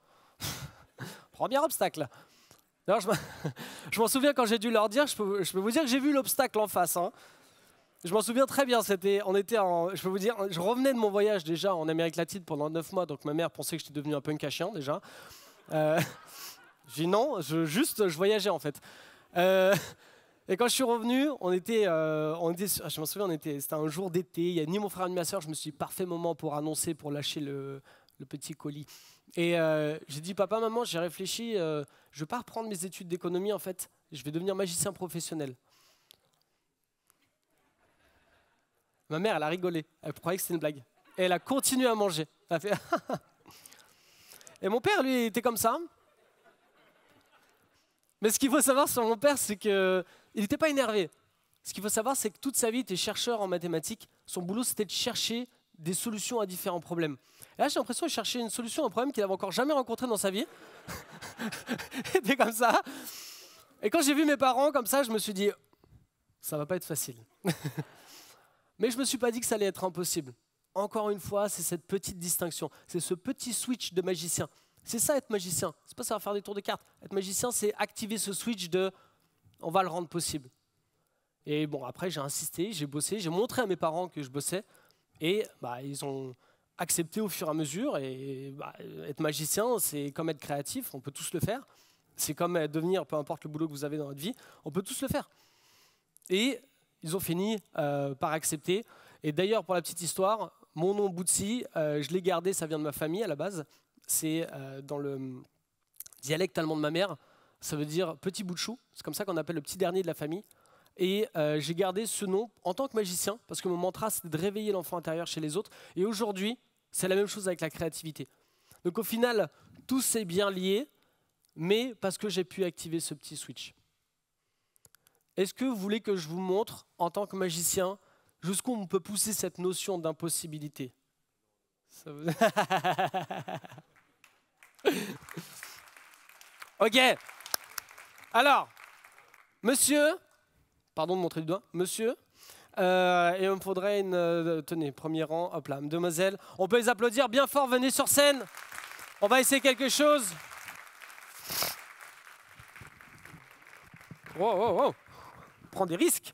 Premier obstacle. D'ailleurs, je m'en souviens quand j'ai dû leur dire, je peux vous dire que j'ai vu l'obstacle en face. Hein. Je m'en souviens très bien, je peux vous dire, je revenais de mon voyage déjà en Amérique latine pendant 9 mois, donc ma mère pensait que j'étais devenu un punk à chien déjà. J'ai dit non, je voyageais en fait. Et quand je suis revenu, je m'en souviens, c'était un jour d'été, il n'y a ni mon frère ni ma soeur, je me suis dit parfait moment pour annoncer, pour lâcher le petit colis. Et j'ai dit papa, maman, j'ai réfléchi, je ne vais pas reprendre mes études d'économie en fait, je vais devenir magicien professionnel. Ma mère, elle a rigolé, elle croyait que c'était une blague. Et elle a continué à manger. Elle a fait Et mon père, lui, était comme ça. Mais ce qu'il faut savoir sur mon père, c'est qu'il n'était pas énervé. Ce qu'il faut savoir, c'est que toute sa vie, il était chercheur en mathématiques. Son boulot, c'était de chercher des solutions à différents problèmes. Et là, j'ai l'impression qu'il cherchait une solution à un problème qu'il n'avait encore jamais rencontré dans sa vie. Il était comme ça. Et quand j'ai vu mes parents comme ça, je me suis dit, ça va pas être facile. Mais je ne me suis pas dit que ça allait être impossible. Encore une fois, c'est cette petite distinction. C'est ce petit switch de magicien. C'est ça être magicien. C'est pas savoir faire des tours de cartes. Être magicien, c'est activer ce switch de on va le rendre possible. Et bon, après, j'ai insisté, j'ai bossé, j'ai montré à mes parents que je bossais. Et ils ont accepté au fur et à mesure. Et être magicien, c'est comme être créatif, on peut tous le faire. C'est comme devenir, peu importe le boulot que vous avez dans votre vie, on peut tous le faire. Et ils ont fini par accepter. Et d'ailleurs, pour la petite histoire, mon nom Boutsi, je l'ai gardé, ça vient de ma famille à la base. C'est dans le dialecte allemand de ma mère, ça veut dire petit bout de chou. C'est comme ça qu'on appelle le petit dernier de la famille. Et j'ai gardé ce nom en tant que magicien, parce que mon mantra, c'est de réveiller l'enfant intérieur chez les autres. Et aujourd'hui, c'est la même chose avec la créativité. Donc au final, tout s'est bien lié, mais parce que j'ai pu activer ce petit switch. Est-ce que vous voulez que je vous montre, en tant que magicien, jusqu'où on peut pousser cette notion d'impossibilité? Ok. Alors, monsieur, pardon de montrer du doigt, monsieur, et il me faudrait tenez, premier rang, hop là, demoiselle. On peut les applaudir bien fort, venez sur scène. On va essayer quelque chose. Wow, wow, wow. Prends des risques.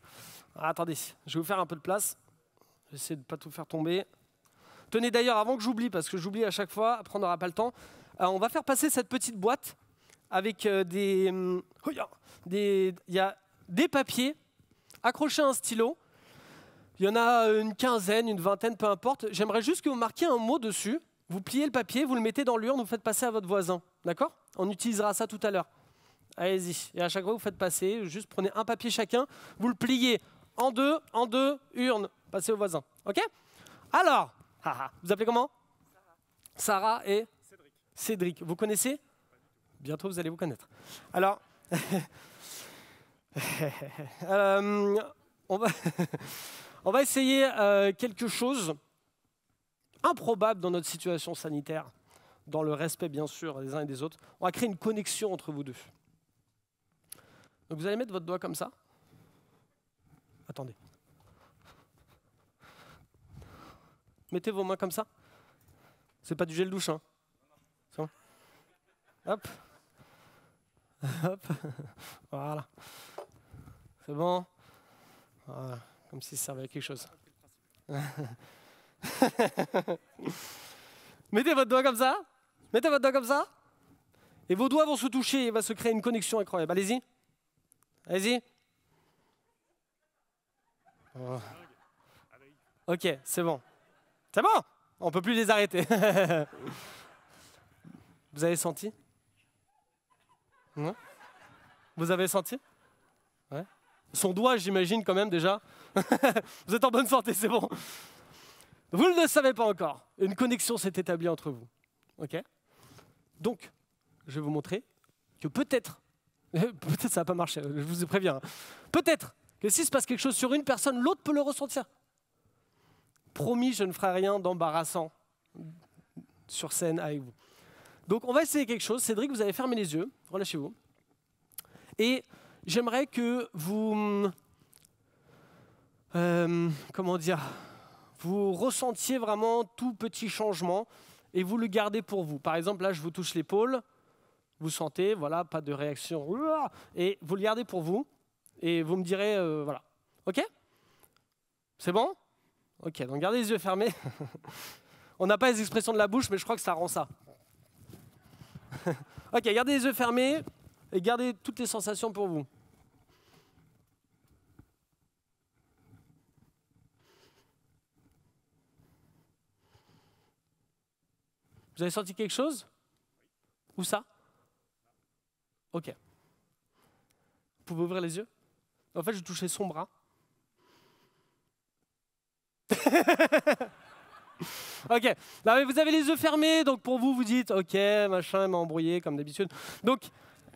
Ah, attendez, je vais vous faire un peu de place. J'essaie de ne pas tout faire tomber. Tenez d'ailleurs, avant que j'oublie, parce que j'oublie à chaque fois, après on n'aura pas le temps, on va faire passer cette petite boîte avec il y a des papiers accrochés à un stylo. Il y en a une quinzaine, une vingtaine, peu importe. J'aimerais juste que vous marquiez un mot dessus. Vous pliez le papier, vous le mettez dans l'urne, vous faites passer à votre voisin. D'accord? On utilisera ça tout à l'heure. Allez-y. Et à chaque fois, vous faites passer. Juste prenez un papier chacun. Vous le pliez en deux, urne. Passez au voisin. OK? Alors, vous appelez comment? Sarah et Cédric. Vous connaissez? Bientôt, vous allez vous connaître. Alors, on va essayer quelque chose improbable dans notre situation sanitaire, dans le respect bien sûr des uns et des autres. On va créer une connexion entre vous deux. Donc vous allez mettre votre doigt comme ça. Attendez. Mettez vos mains comme ça. C'est pas du gel douche, hein. C'est bon. Hop. Hop. Voilà. C'est bon. Voilà. Comme si ça servait à quelque chose. Mettez votre doigt comme ça. Mettez votre doigt comme ça. Et vos doigts vont se toucher et il va se créer une connexion incroyable. Allez-y. Allez-y. Oh. Ok, c'est bon. C'est bon. On ne peut plus les arrêter. Vous avez senti? Non? Vous avez senti? Ouais. Son doigt, j'imagine quand même déjà. Vous êtes en bonne santé, c'est bon. Vous ne le savez pas encore. Une connexion s'est établie entre vous. Ok? Donc, je vais vous montrer que peut-être ça va pas marcher, je vous préviens. Hein. Peut-être que s'il se passe quelque chose sur une personne, l'autre peut le ressentir. Promis, je ne ferai rien d'embarrassant sur scène avec vous. Donc, on va essayer quelque chose. Cédric, vous allez fermer les yeux. Relâchez-vous. Et j'aimerais que vous... comment dire, vous ressentiez vraiment tout petit changement et vous le gardez pour vous. Par exemple, là, je vous touche l'épaule, vous sentez, voilà, pas de réaction, et vous le gardez pour vous et vous me direz, voilà. OK? C'est bon? OK, donc gardez les yeux fermés. On n'a pas les expressions de la bouche, mais je crois que ça rend ça. OK, gardez les yeux fermés et gardez toutes les sensations pour vous. Vous avez senti quelque chose? Où ça? OK. Vous pouvez ouvrir les yeux? En fait, je touchais son bras. OK. Non, mais vous avez les yeux fermés, donc pour vous, vous dites OK, machin, il m'a embrouillé comme d'habitude. Donc,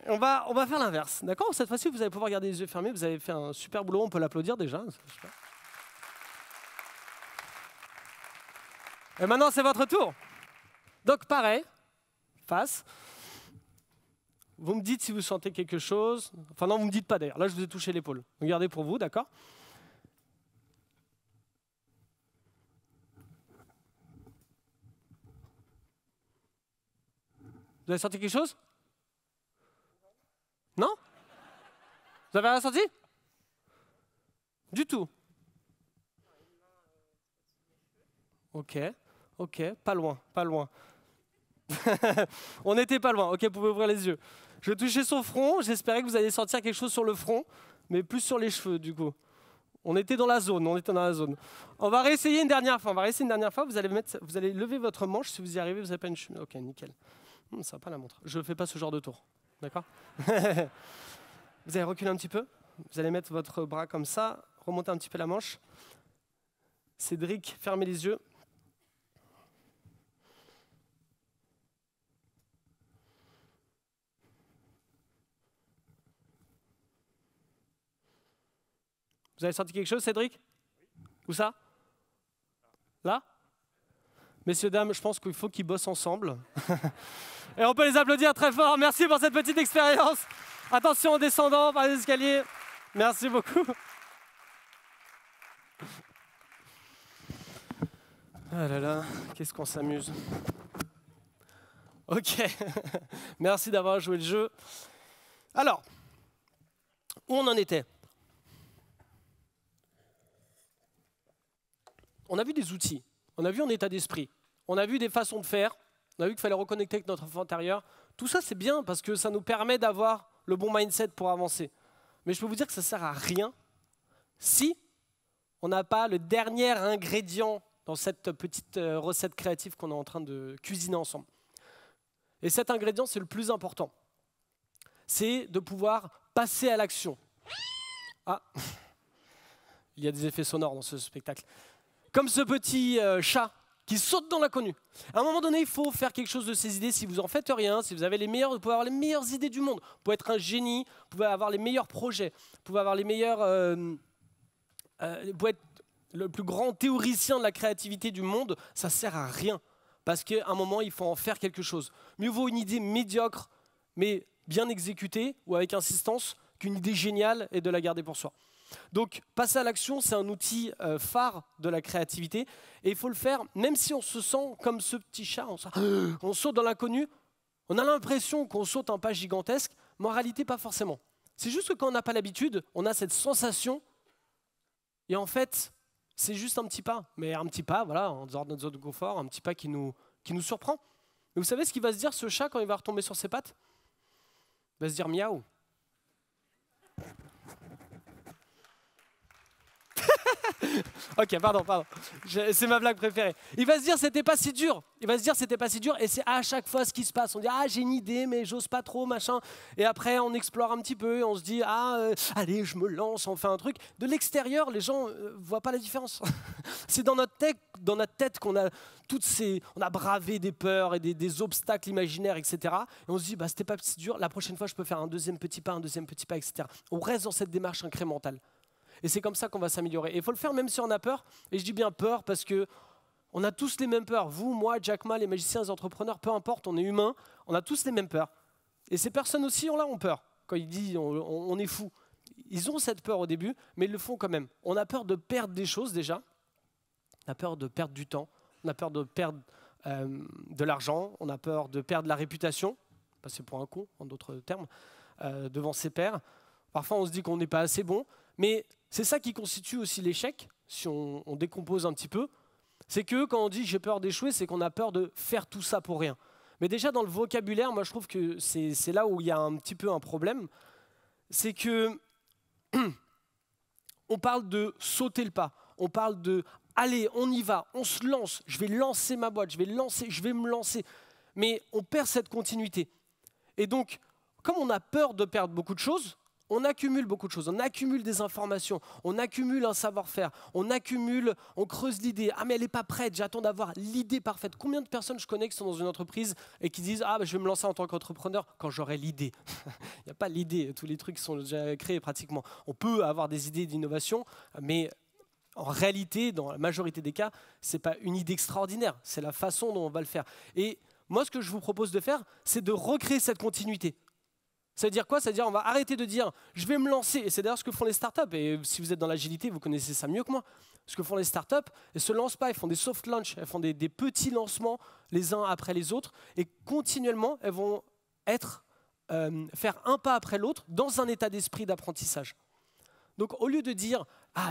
on va faire l'inverse. D'accord? Cette fois-ci, vous allez pouvoir garder les yeux fermés. Vous avez fait un super boulot. On peut l'applaudir déjà. Et maintenant, c'est votre tour. Donc, pareil, face. Vous me dites si vous sentez quelque chose. Enfin, non, vous ne me dites pas d'ailleurs. Là, je vous ai touché l'épaule. Regardez pour vous, d'accord? Vous avez senti quelque chose? Non? Vous avez rien senti? Du tout. OK, OK, pas loin, pas loin. On n'était pas loin. OK, vous pouvez ouvrir les yeux. Je vais toucher son front. J'espérais que vous alliez sentir quelque chose sur le front, mais plus sur les cheveux, du coup. On était dans la zone, On va réessayer une dernière fois. Vous allez lever votre manche. Si vous y arrivez, vous n'avez pas une chemise. OK, nickel. Ça va pas la montre. Je ne fais pas ce genre de tour. D'accord? Vous allez reculer un petit peu. Vous allez mettre votre bras comme ça. Remonter un petit peu la manche. Cédric, fermez les yeux. Vous avez senti quelque chose, Cédric? Où ça? Là? Messieurs, dames, je pense qu'il faut qu'ils bossent ensemble. Et on peut les applaudir très fort. Merci pour cette petite expérience. Attention en descendant par les escaliers. Merci beaucoup. Ah là là, qu'est-ce qu'on s'amuse. Ok, merci d'avoir joué le jeu. Alors, Où on en était? On a vu des outils, on a vu un état d'esprit, on a vu des façons de faire, on a vu qu'il fallait reconnecter avec notre enfant intérieur. Tout ça, c'est bien parce que ça nous permet d'avoir le bon mindset pour avancer. Mais je peux vous dire que ça ne sert à rien si on n'a pas le dernier ingrédient dans cette petite recette créative qu'on est en train de cuisiner ensemble. Et cet ingrédient, c'est le plus important. C'est de pouvoir passer à l'action. Ah, il y a des effets sonores dans ce spectacle. Comme ce petit chat qui saute dans l'inconnu. À un moment donné, il faut faire quelque chose de ces idées. Si vous en faites rien, si vous avez les meilleures, vous pouvez avoir les meilleures idées du monde. Vous pouvez être un génie, vous pouvez avoir les meilleurs projets, vous pouvez avoir les meilleurs, vous pouvez être le plus grand théoricien de la créativité du monde. Ça sert à rien parce qu'à un moment, il faut en faire quelque chose. Mieux vaut une idée médiocre, mais bien exécutée ou avec insistance, qu'une idée géniale et de la garder pour soi. Donc, passer à l'action, c'est un outil phare de la créativité. Et il faut le faire, même si on se sent comme ce petit chat, on saute dans l'inconnu, on a l'impression qu'on saute un pas gigantesque, mais en réalité, pas forcément. C'est juste que quand on n'a pas l'habitude, on a cette sensation, et en fait, c'est juste un petit pas. Mais un petit pas, voilà, en dehors de notre zone de confort, un petit pas qui nous surprend. Et vous savez ce qu'il va se dire, ce chat, quand il va retomber sur ses pattes? Il va se dire miaou. Ok, pardon. C'est ma blague préférée. Il va se dire c'était pas si dur. Et c'est à chaque fois ce qui se passe. On dit j'ai une idée mais j'ose pas trop machin. Et après on explore un petit peu et on se dit allez je me lance, on fait un truc. De l'extérieur les gens voient pas la différence. C'est dans notre tête qu'on a on a bravé des peurs et des obstacles imaginaires, etc. Et on se dit c'était pas si dur. La prochaine fois je peux faire un deuxième petit pas, etc. On reste dans cette démarche incrémentale. Et c'est comme ça qu'on va s'améliorer. Et il faut le faire même si on a peur. Et je dis bien peur parce qu'on a tous les mêmes peurs. Vous, moi, Jack Ma, les magiciens, les entrepreneurs, peu importe, on est humains, on a tous les mêmes peurs. Et ces personnes aussi ont peur. Quand ils disent on est fou, ils ont cette peur au début, mais ils le font quand même. On a peur de perdre des choses déjà. On a peur de perdre du temps. On a peur de perdre de l'argent. On a peur de perdre la réputation. Passer pour un con, en d'autres termes, devant ses pairs. Parfois, on se dit qu'on n'est pas assez bon. Mais c'est ça qui constitue aussi l'échec, si on décompose un petit peu. C'est que quand on dit j'ai peur d'échouer, c'est qu'on a peur de faire tout ça pour rien. Mais déjà dans le vocabulaire, moi je trouve que c'est là où il y a un petit peu un problème. C'est que on parle de sauter le pas. On parle de allez, on y va, on se lance, je vais lancer ma boîte, je vais me lancer. Mais on perd cette continuité. Et donc, comme on a peur de perdre beaucoup de choses, on accumule beaucoup de choses, on accumule des informations, on accumule un savoir-faire, on creuse l'idée. Ah mais elle n'est pas prête, j'attends d'avoir l'idée parfaite. Combien de personnes je connais qui sont dans une entreprise et qui disent je vais me lancer en tant qu'entrepreneur quand j'aurai l'idée. Il n'y a pas l'idée, tous les trucs sont déjà créés pratiquement. On peut avoir des idées d'innovation, mais en réalité, dans la majorité des cas, ce n'est pas une idée extraordinaire, c'est la façon dont on va le faire. Et moi, ce que je vous propose de faire, c'est de recréer cette continuité. Ça veut dire quoi? Ça veut dire on va arrêter de dire je vais me lancer. Et c'est d'ailleurs ce que font les startups. Et si vous êtes dans l'agilité, vous connaissez ça mieux que moi. Ce que font les startups, elles ne se lancent pas, elles font des soft launch, elles font des petits lancements les uns après les autres. Et continuellement, elles vont faire un pas après l'autre dans un état d'esprit d'apprentissage. Donc au lieu de dire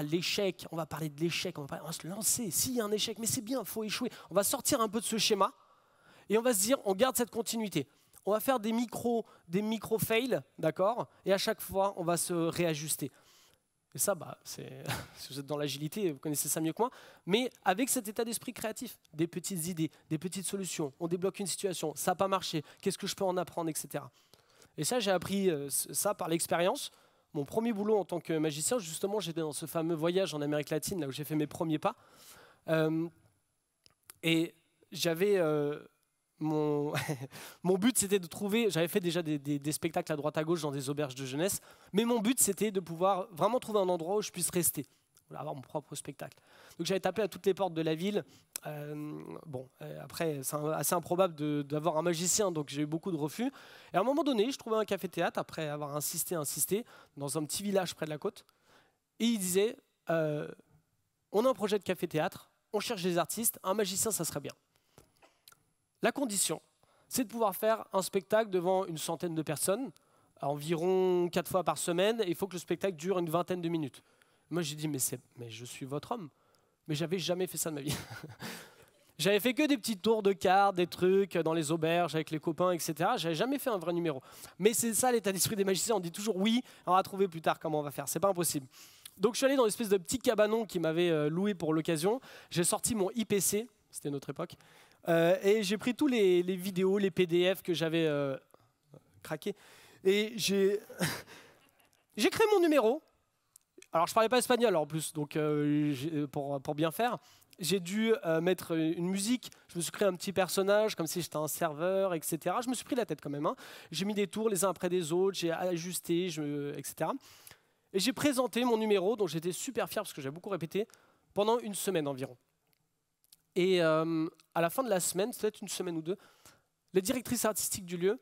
l'échec, on va parler de l'échec, on va se lancer. S'il y a un échec, mais c'est bien, il faut échouer. On va sortir un peu de ce schéma et on va se dire on garde cette continuité. On va faire des micro-fails, d'accord? Et à chaque fois, on va se réajuster. Et ça, si vous êtes dans l'agilité, vous connaissez ça mieux que moi. Mais avec cet état d'esprit créatif, des petites idées, des petites solutions, on débloque une situation, ça n'a pas marché, qu'est-ce que je peux en apprendre, etc. Et ça, j'ai appris ça par l'expérience. Mon premier boulot en tant que magicien, justement, j'étais dans ce fameux voyage en Amérique latine, là où j'ai fait mes premiers pas. Et j'avais... Mon but, c'était de trouver... J'avais fait déjà des spectacles à droite à gauche dans des auberges de jeunesse, mais mon but, c'était de pouvoir vraiment trouver un endroit où je puisse rester, avoir mon propre spectacle. Donc j'avais tapé à toutes les portes de la ville. Après, c'est assez improbable d'avoir un magicien, donc j'ai eu beaucoup de refus. Et à un moment donné, je trouvais un café-théâtre, après avoir insisté, dans un petit village près de la côte. Et il disait, on a un projet de café-théâtre, on cherche des artistes, un magicien, ça serait bien. La condition, c'est de pouvoir faire un spectacle devant une centaine de personnes environ 4 fois par semaine, et il faut que le spectacle dure une vingtaine de minutes. Moi, j'ai dit, mais je suis votre homme. Mais j'avais jamais fait ça de ma vie. J'avais fait que des petits tours de cartes, des trucs dans les auberges avec les copains, etc. J'avais jamais fait un vrai numéro. Mais c'est ça l'état d'esprit des magiciens. On dit toujours oui, on va trouver plus tard comment on va faire. C'est pas impossible. Donc je suis allé dans une espèce de petit cabanon qui m'avait loué pour l'occasion. J'ai sorti mon IPC, c'était notre époque, et j'ai pris tous les vidéos, les PDF que j'avais craqués. Et j'ai créé mon numéro. Alors je parlais pas espagnol en plus, donc pour bien faire. J'ai dû mettre une musique, je me suis créé un petit personnage, comme si j'étais un serveur, etc. Je me suis pris la tête quand même. Hein. J'ai mis des tours les uns après des autres, j'ai ajusté, etc. Et j'ai présenté mon numéro, dont j'étais super fier parce que j'avais beaucoup répété, pendant une semaine environ. Et à la fin de la semaine, peut-être une semaine ou deux, la directrice artistique du lieu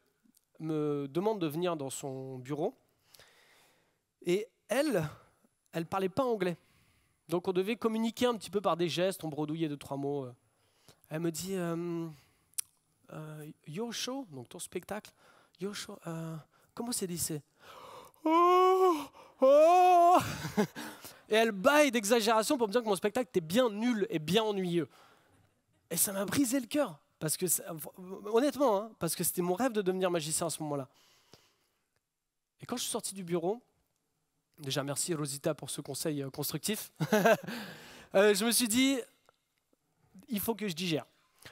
me demande de venir dans son bureau. Et elle parlait pas anglais. Donc on devait communiquer un petit peu par des gestes, on bredouillait 2-3 mots. Elle me dit Your show, donc ton spectacle, your show, comment c'est dit c'est oh, oh. Et elle baille d'exagération pour me dire que mon spectacle était bien nul et bien ennuyeux. Et ça m'a brisé le cœur, parce que honnêtement, hein, parce que c'était mon rêve de devenir magicien à ce moment-là. Et quand je suis sorti du bureau, déjà, merci Rosita pour ce conseil constructif. Je me suis dit, il faut que je digère.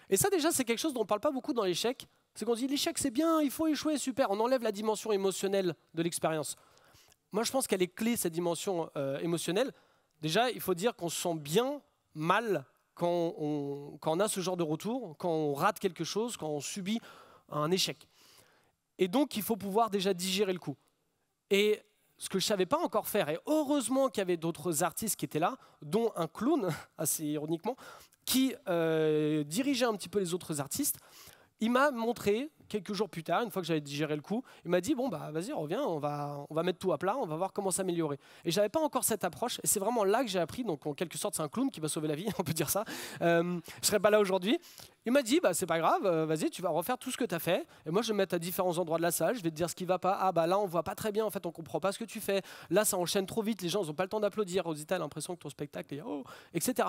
Et ça déjà, c'est quelque chose dont on ne parle pas beaucoup dans l'échec. C'est qu'on dit, l'échec c'est bien, il faut échouer, super. On enlève la dimension émotionnelle de l'expérience. Moi, je pense qu'elle est clé, cette dimension émotionnelle. Déjà, il faut dire qu'on se sent bien, mal, quand on a ce genre de retour, quand on rate quelque chose, quand on subit un échec. Et donc, il faut pouvoir déjà digérer le coup. Et ce que je ne savais pas encore faire, et heureusement qu'il y avait d'autres artistes qui étaient là, dont un clown, assez ironiquement, qui dirigeait un petit peu les autres artistes. Il m'a montré, quelques jours plus tard, une fois que j'avais digéré le coup, il m'a dit, bon, bah, vas-y, reviens, on va mettre tout à plat, on va voir comment s'améliorer. Et je n'avais pas encore cette approche, et c'est vraiment là que j'ai appris, donc en quelque sorte, c'est un clown qui va sauver la vie, on peut dire ça. Je ne serais pas là aujourd'hui. Il m'a dit, bah, c'est pas grave, vas-y, tu vas refaire tout ce que tu as fait, et moi, je vais me mettre à différents endroits de la salle, je vais te dire ce qui va pas. Ah, bah là, on voit pas très bien, en fait, on comprend pas ce que tu fais. Là, ça enchaîne trop vite, les gens n'ont pas le temps d'applaudir. Rosita a l'impression que ton spectacle est oh, etc.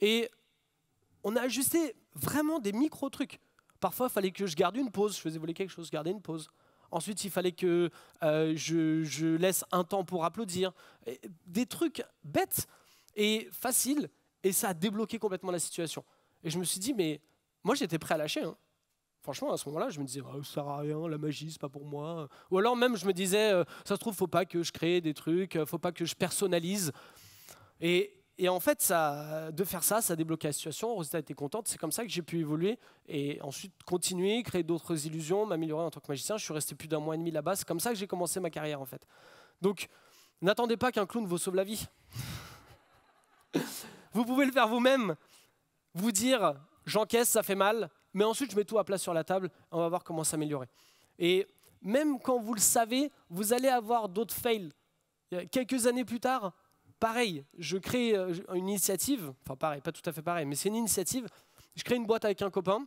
Et on a ajusté vraiment des micro-trucs. Parfois, il fallait que je garde une pause. Je faisais voler quelque chose, garder une pause. Ensuite, il fallait que je laisse un temps pour applaudir. Et des trucs bêtes et faciles. Et ça a débloqué complètement la situation. Et je me suis dit, mais moi, j'étais prêt à lâcher. Hein. Franchement, à ce moment-là, je me disais, oh, ça sert à rien, la magie, c'est pas pour moi. Ou alors même, je me disais, ça se trouve, faut pas que je crée des trucs, faut pas que je personnalise. Et en fait, de faire ça, ça a débloqué la situation. Rosita était contente. C'est comme ça que j'ai pu évoluer et ensuite continuer, créer d'autres illusions, m'améliorer en tant que magicien. Je suis resté plus d'1 mois et demi là-bas. C'est comme ça que j'ai commencé ma carrière, en fait. Donc, n'attendez pas qu'un clown vous sauve la vie. Vous pouvez le faire vous-même. Vous dire, j'encaisse, ça fait mal, mais ensuite, je mets tout à plat sur la table. On va voir comment s'améliorer. Et même quand vous le savez, vous allez avoir d'autres fails. Quelques années plus tard, pareil, je crée une initiative, enfin pareil, pas tout à fait pareil, mais c'est une initiative. Je crée une boîte avec un copain,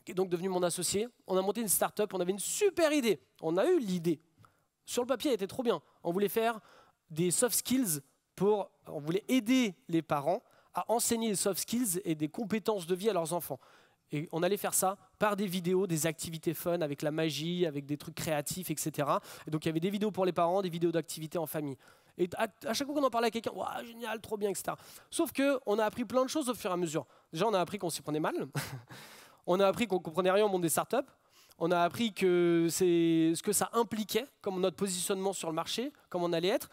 qui est donc devenu mon associé. On a monté une start-up, on avait une super idée. On a eu l'idée. Sur le papier, elle était trop bien. On voulait faire des soft skills on voulait aider les parents à enseigner les soft skills et des compétences de vie à leurs enfants. Et on allait faire ça par des vidéos, des activités fun, avec la magie, avec des trucs créatifs, etc. Et donc il y avait des vidéos pour les parents, des vidéos d'activités en famille. Et à chaque fois qu'on en parlait à quelqu'un, wow, génial, trop bien, etc. Sauf qu'on a appris plein de choses au fur et à mesure. Déjà, on a appris qu'on s'y prenait mal. On a appris qu'on comprenait rien au monde des startups. On a appris ce que ça impliquait, comme notre positionnement sur le marché, comme on allait être.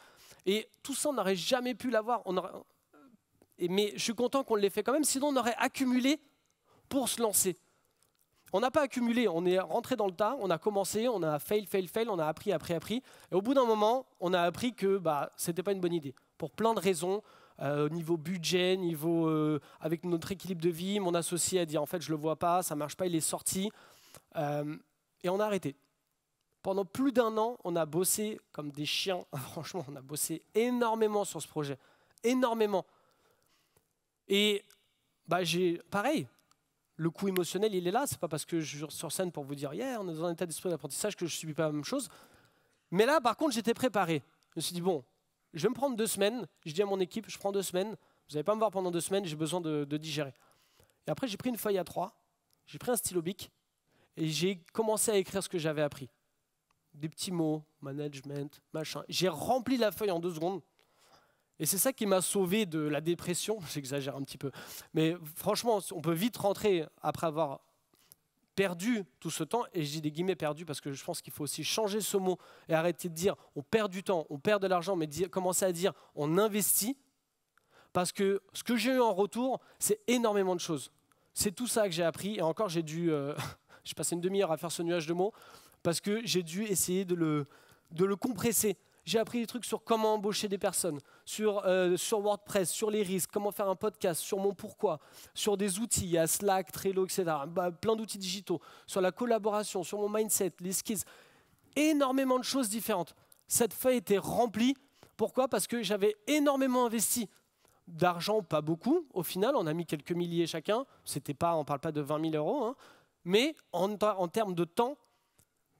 Et tout ça, on n'aurait jamais pu l'avoir. Mais je suis content qu'on l'ait fait quand même, sinon on aurait accumulé pour se lancer. On n'a pas accumulé, on est rentré dans le tas, on a commencé, on a fail, on a appris. Et au bout d'un moment, on a appris que ce n'était pas une bonne idée. Pour plein de raisons, niveau budget, avec notre équilibre de vie, mon associé a dit en fait je ne le vois pas, ça ne marche pas, il est sorti. Et on a arrêté. Pendant plus d'1 an, on a bossé comme des chiens. Franchement, on a bossé énormément sur ce projet. Énormément. Et pareil, le coût émotionnel, il est là. C'est pas parce que je suis sur scène pour vous dire yeah, on est dans un état d'esprit d'apprentissage que je ne subis pas la même chose. Mais là, par contre, j'étais préparé. Je me suis dit, bon, je vais me prendre 2 semaines. Je dis à mon équipe, je prends 2 semaines. Vous n'allez pas me voir pendant 2 semaines, j'ai besoin de digérer. Et après, j'ai pris une feuille A3, j'ai pris un stylo bic et j'ai commencé à écrire ce que j'avais appris. Des petits mots, management, machin. J'ai rempli la feuille en 2 secondes. Et c'est ça qui m'a sauvé de la dépression. J'exagère un petit peu. Mais franchement, on peut vite rentrer après avoir perdu tout ce temps. Et je dis des guillemets perdu parce que je pense qu'il faut aussi changer ce mot et arrêter de dire on perd du temps, on perd de l'argent, mais commencer à dire on investit. Parce que ce que j'ai eu en retour, c'est énormément de choses. C'est tout ça que j'ai appris. Et encore, j'ai dû... j'ai passé une demi-heure à faire ce nuage de mots parce que j'ai dû essayer de le compresser. J'ai appris des trucs sur comment embaucher des personnes, sur WordPress, sur les risques, comment faire un podcast, sur mon pourquoi, sur des outils, il y a Slack, Trello, etc. Plein d'outils digitaux, sur la collaboration, sur mon mindset, les skills. Énormément de choses différentes. Cette feuille était remplie. Pourquoi? Parce que j'avais énormément investi. D'argent, pas beaucoup. Au final, on a mis quelques milliers chacun. C'était pas, on ne parle pas de 20 000 euros. Hein. Mais en termes de temps,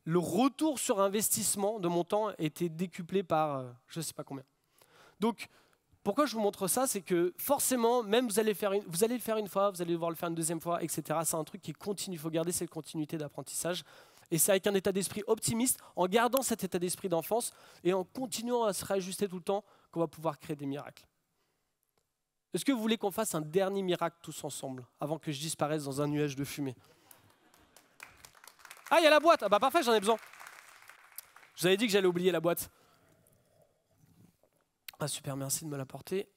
le retour sur investissement de mon temps était décuplé par je ne sais pas combien. Donc, pourquoi je vous montre ça? C'est que forcément, même vous allez le faire une fois, vous allez devoir le faire une 2e fois, etc. C'est un truc qui continue. Il faut garder cette continuité d'apprentissage. Et c'est avec un état d'esprit optimiste, en gardant cet état d'esprit d'enfance et en continuant à se réajuster tout le temps, qu'on va pouvoir créer des miracles. Est-ce que vous voulez qu'on fasse un dernier miracle tous ensemble, avant que je disparaisse dans un nuage de fumée? Ah, il y a la boîte. Ah bah parfait, j'en ai besoin. Je vous avais dit que j'allais oublier la boîte. Ah super, merci de me l'apporter.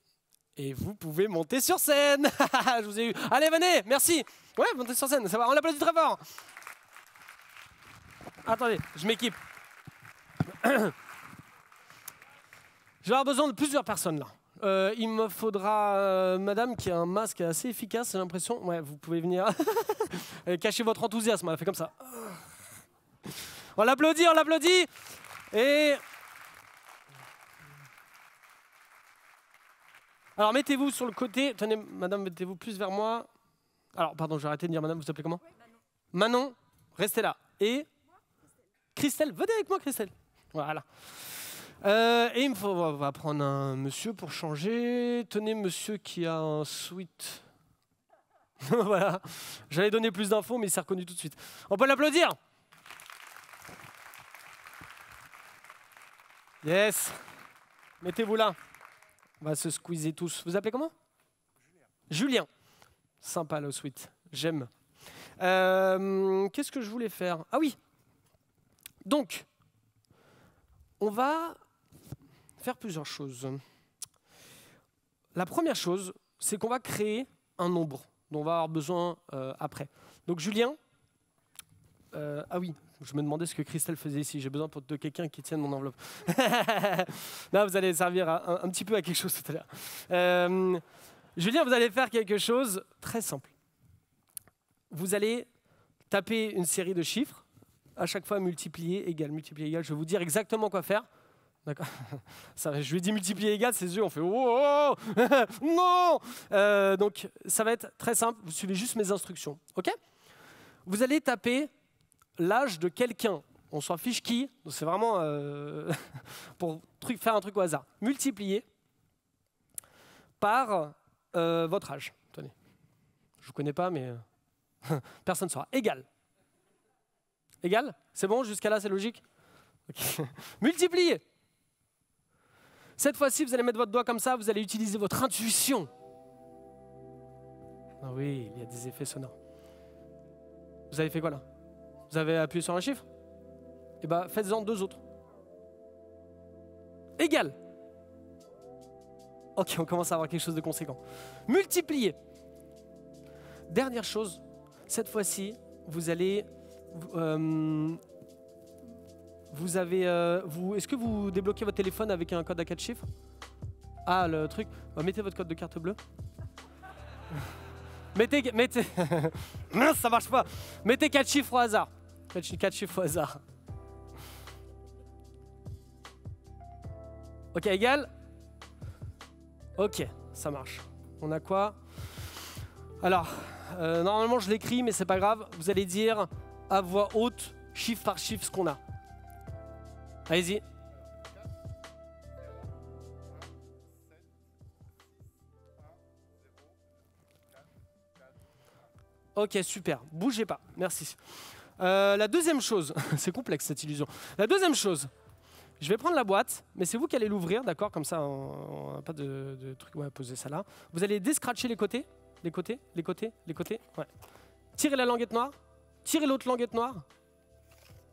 Et vous pouvez monter sur scène. Je vous ai eu. Allez, venez, merci. Ouais, montez sur scène, ça va, on l'applaudit très fort. Attendez, je m'équipe. Je vais avoir besoin de plusieurs personnes là. Il me faudra madame qui a un masque assez efficace, j'ai l'impression. Ouais, vous pouvez venir. Cachez votre enthousiasme, elle a fait comme ça. On l'applaudit, on l'applaudit. Et alors mettez-vous sur le côté. Tenez, madame, mettez-vous plus vers moi. Alors, pardon, j'ai arrêté de dire madame, vous appelez comment? Manon, restez là. Et Christelle, venez avec moi, Christelle. Voilà. Et il me faut, on va prendre un monsieur pour changer. Tenez, monsieur qui a un sweat. Voilà. J'allais donner plus d'infos, mais il s'est reconnu tout de suite. On peut l'applaudir. Yes. Mettez-vous là. On va se squeezer tous. Vous appelez comment? Julien. Sympa le sweat. J'aime. Qu'est-ce que je voulais faire? Ah oui. Donc, on va faire plusieurs choses. La première chose, c'est qu'on va créer un nombre dont on va avoir besoin après. Donc Julien, ah oui, je me demandais ce que Christelle faisait ici. J'ai besoin de quelqu'un qui tienne mon enveloppe. Non, vous allez servir un petit peu à quelque chose tout à l'heure. Julien, vous allez faire quelque chose très simple. Vous allez taper une série de chiffres, à chaque fois multiplier, égal, multiplier, égal. Je vais vous dire exactement quoi faire. D'accord. Je lui ai dit multiplier égal, ses yeux ont fait oh, non. Donc ça va être très simple, vous suivez juste mes instructions. Ok? Vous allez taper l'âge de quelqu'un, on s'en fiche qui, c'est vraiment pour faire un truc au hasard. Multiplier par votre âge. Tenez, je ne vous connais pas, mais personne ne saura. Égal. Égal? C'est bon, jusqu'à là c'est logique? Okay. Multiplier. Cette fois-ci, vous allez mettre votre doigt comme ça, vous allez utiliser votre intuition. Ah oui, il y a des effets sonores. Vous avez fait quoi là? Vous avez appuyé sur un chiffre? Eh bien, faites-en 2 autres. Égal. Ok, on commence à avoir quelque chose de conséquent. Multiplier. Dernière chose, cette fois-ci, vous allez... est-ce que vous débloquez votre téléphone avec un code à 4 chiffres? Ah, le truc. Mettez votre code de carte bleue. mettez... Ça marche pas. Mettez 4 chiffres au hasard. 4 chiffres au hasard. Ok, égal. Ok, ça marche. On a quoi? Alors, normalement je l'écris, mais c'est pas grave. Vous allez dire à voix haute, chiffre par chiffre, ce qu'on a. Allez-y. Ok, super. Bougez pas. Merci. La deuxième chose, c'est complexe cette illusion. La deuxième chose, je vais prendre la boîte, mais c'est vous qui allez l'ouvrir, d'accord? Comme ça, on n'a pas de truc. Ouais, posez ça là. Vous allez déscratcher les côtés. Les côtés, les côtés, les côtés. Ouais. Tirez la languette noire. Tirez l'autre languette noire.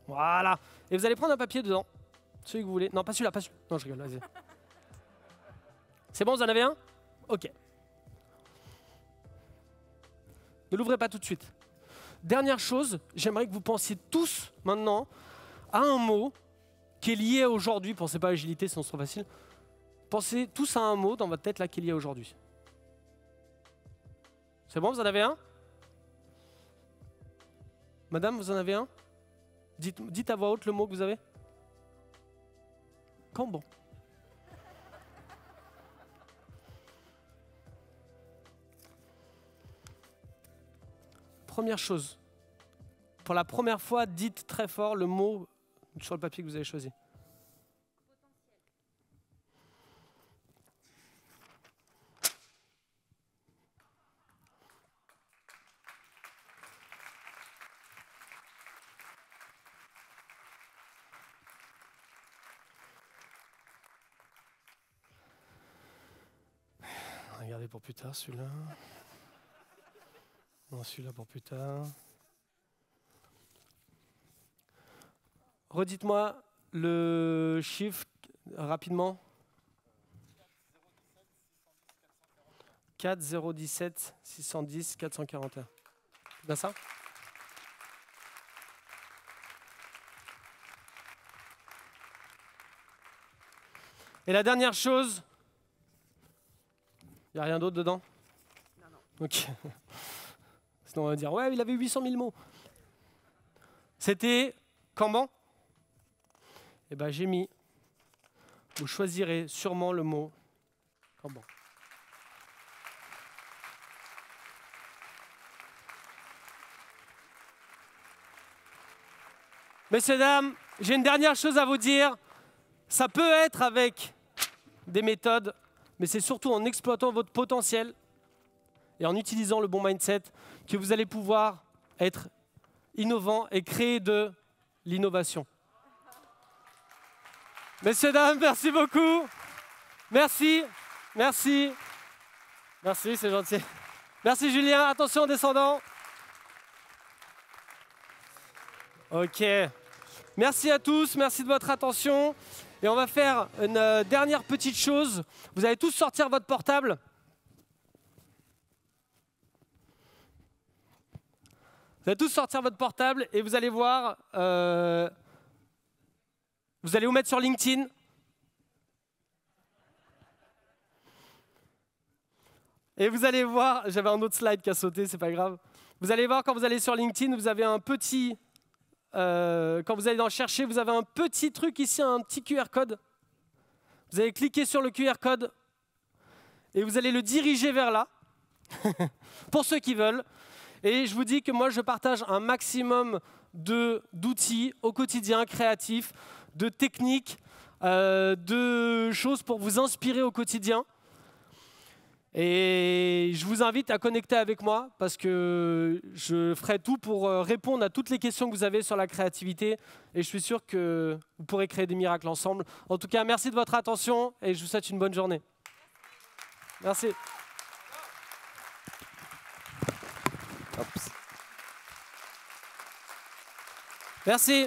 Voilà. Et vous allez prendre un papier dedans. Celui que vous voulez. Non, pas celui-là, pas celui-là. Non, je rigole, vas-y. C'est bon, vous en avez un? Ok. Ne l'ouvrez pas tout de suite. Dernière chose, j'aimerais que vous pensiez tous maintenant à un mot qui est lié à aujourd'hui. Pensez pas à agilité, sinon c'est trop facile. Pensez tous à un mot dans votre tête là qui est lié à aujourd'hui. C'est bon, vous en avez un? Madame, vous en avez un? Dites à voix haute le mot que vous avez. Cambon. Première chose, pour la première fois, dites très fort le mot sur le papier que vous avez choisi. Regardez pour plus tard celui-là. Non, celui-là pour plus tard. Redites-moi le chiffre rapidement. 4 017 610 441. C'est bien ça? Et la dernière chose, il n'y a rien d'autre dedans? Non. Ok. Sinon on va dire, ouais, il avait 800 000 mots. C'était Kanban? Eh bien, j'ai mis, vous choisirez sûrement le mot Kanban. Messieurs, dames, j'ai une dernière chose à vous dire. Ça peut être avec des méthodes, mais c'est surtout en exploitant votre potentiel et en utilisant le bon mindset que vous allez pouvoir être innovant et créer de l'innovation. Messieurs, dames, merci beaucoup. Merci, merci. Merci, c'est gentil. Merci Julien, attention en descendant. Ok. Merci à tous, merci de votre attention. Et on va faire une dernière petite chose. Vous allez tous sortir votre portable. Vous allez tous sortir votre portable et vous allez voir, vous allez vous mettre sur LinkedIn. Et vous allez voir, j'avais un autre slide qui a sauté, c'est pas grave. Vous allez voir quand vous allez sur LinkedIn, vous avez un petit, quand vous allez dans chercher, vous avez un petit truc ici, un petit QR code. Vous allez cliquer sur le QR code et vous allez le diriger vers là, pour ceux qui veulent. Et je vous dis que moi, je partage un maximum d'outils au quotidien, créatifs, de techniques, de choses pour vous inspirer au quotidien. Et je vous invite à connecter avec moi parce que je ferai tout pour répondre à toutes les questions que vous avez sur la créativité. Et je suis sûr que vous pourrez créer des miracles ensemble. En tout cas, merci de votre attention et je vous souhaite une bonne journée. Merci. Merci.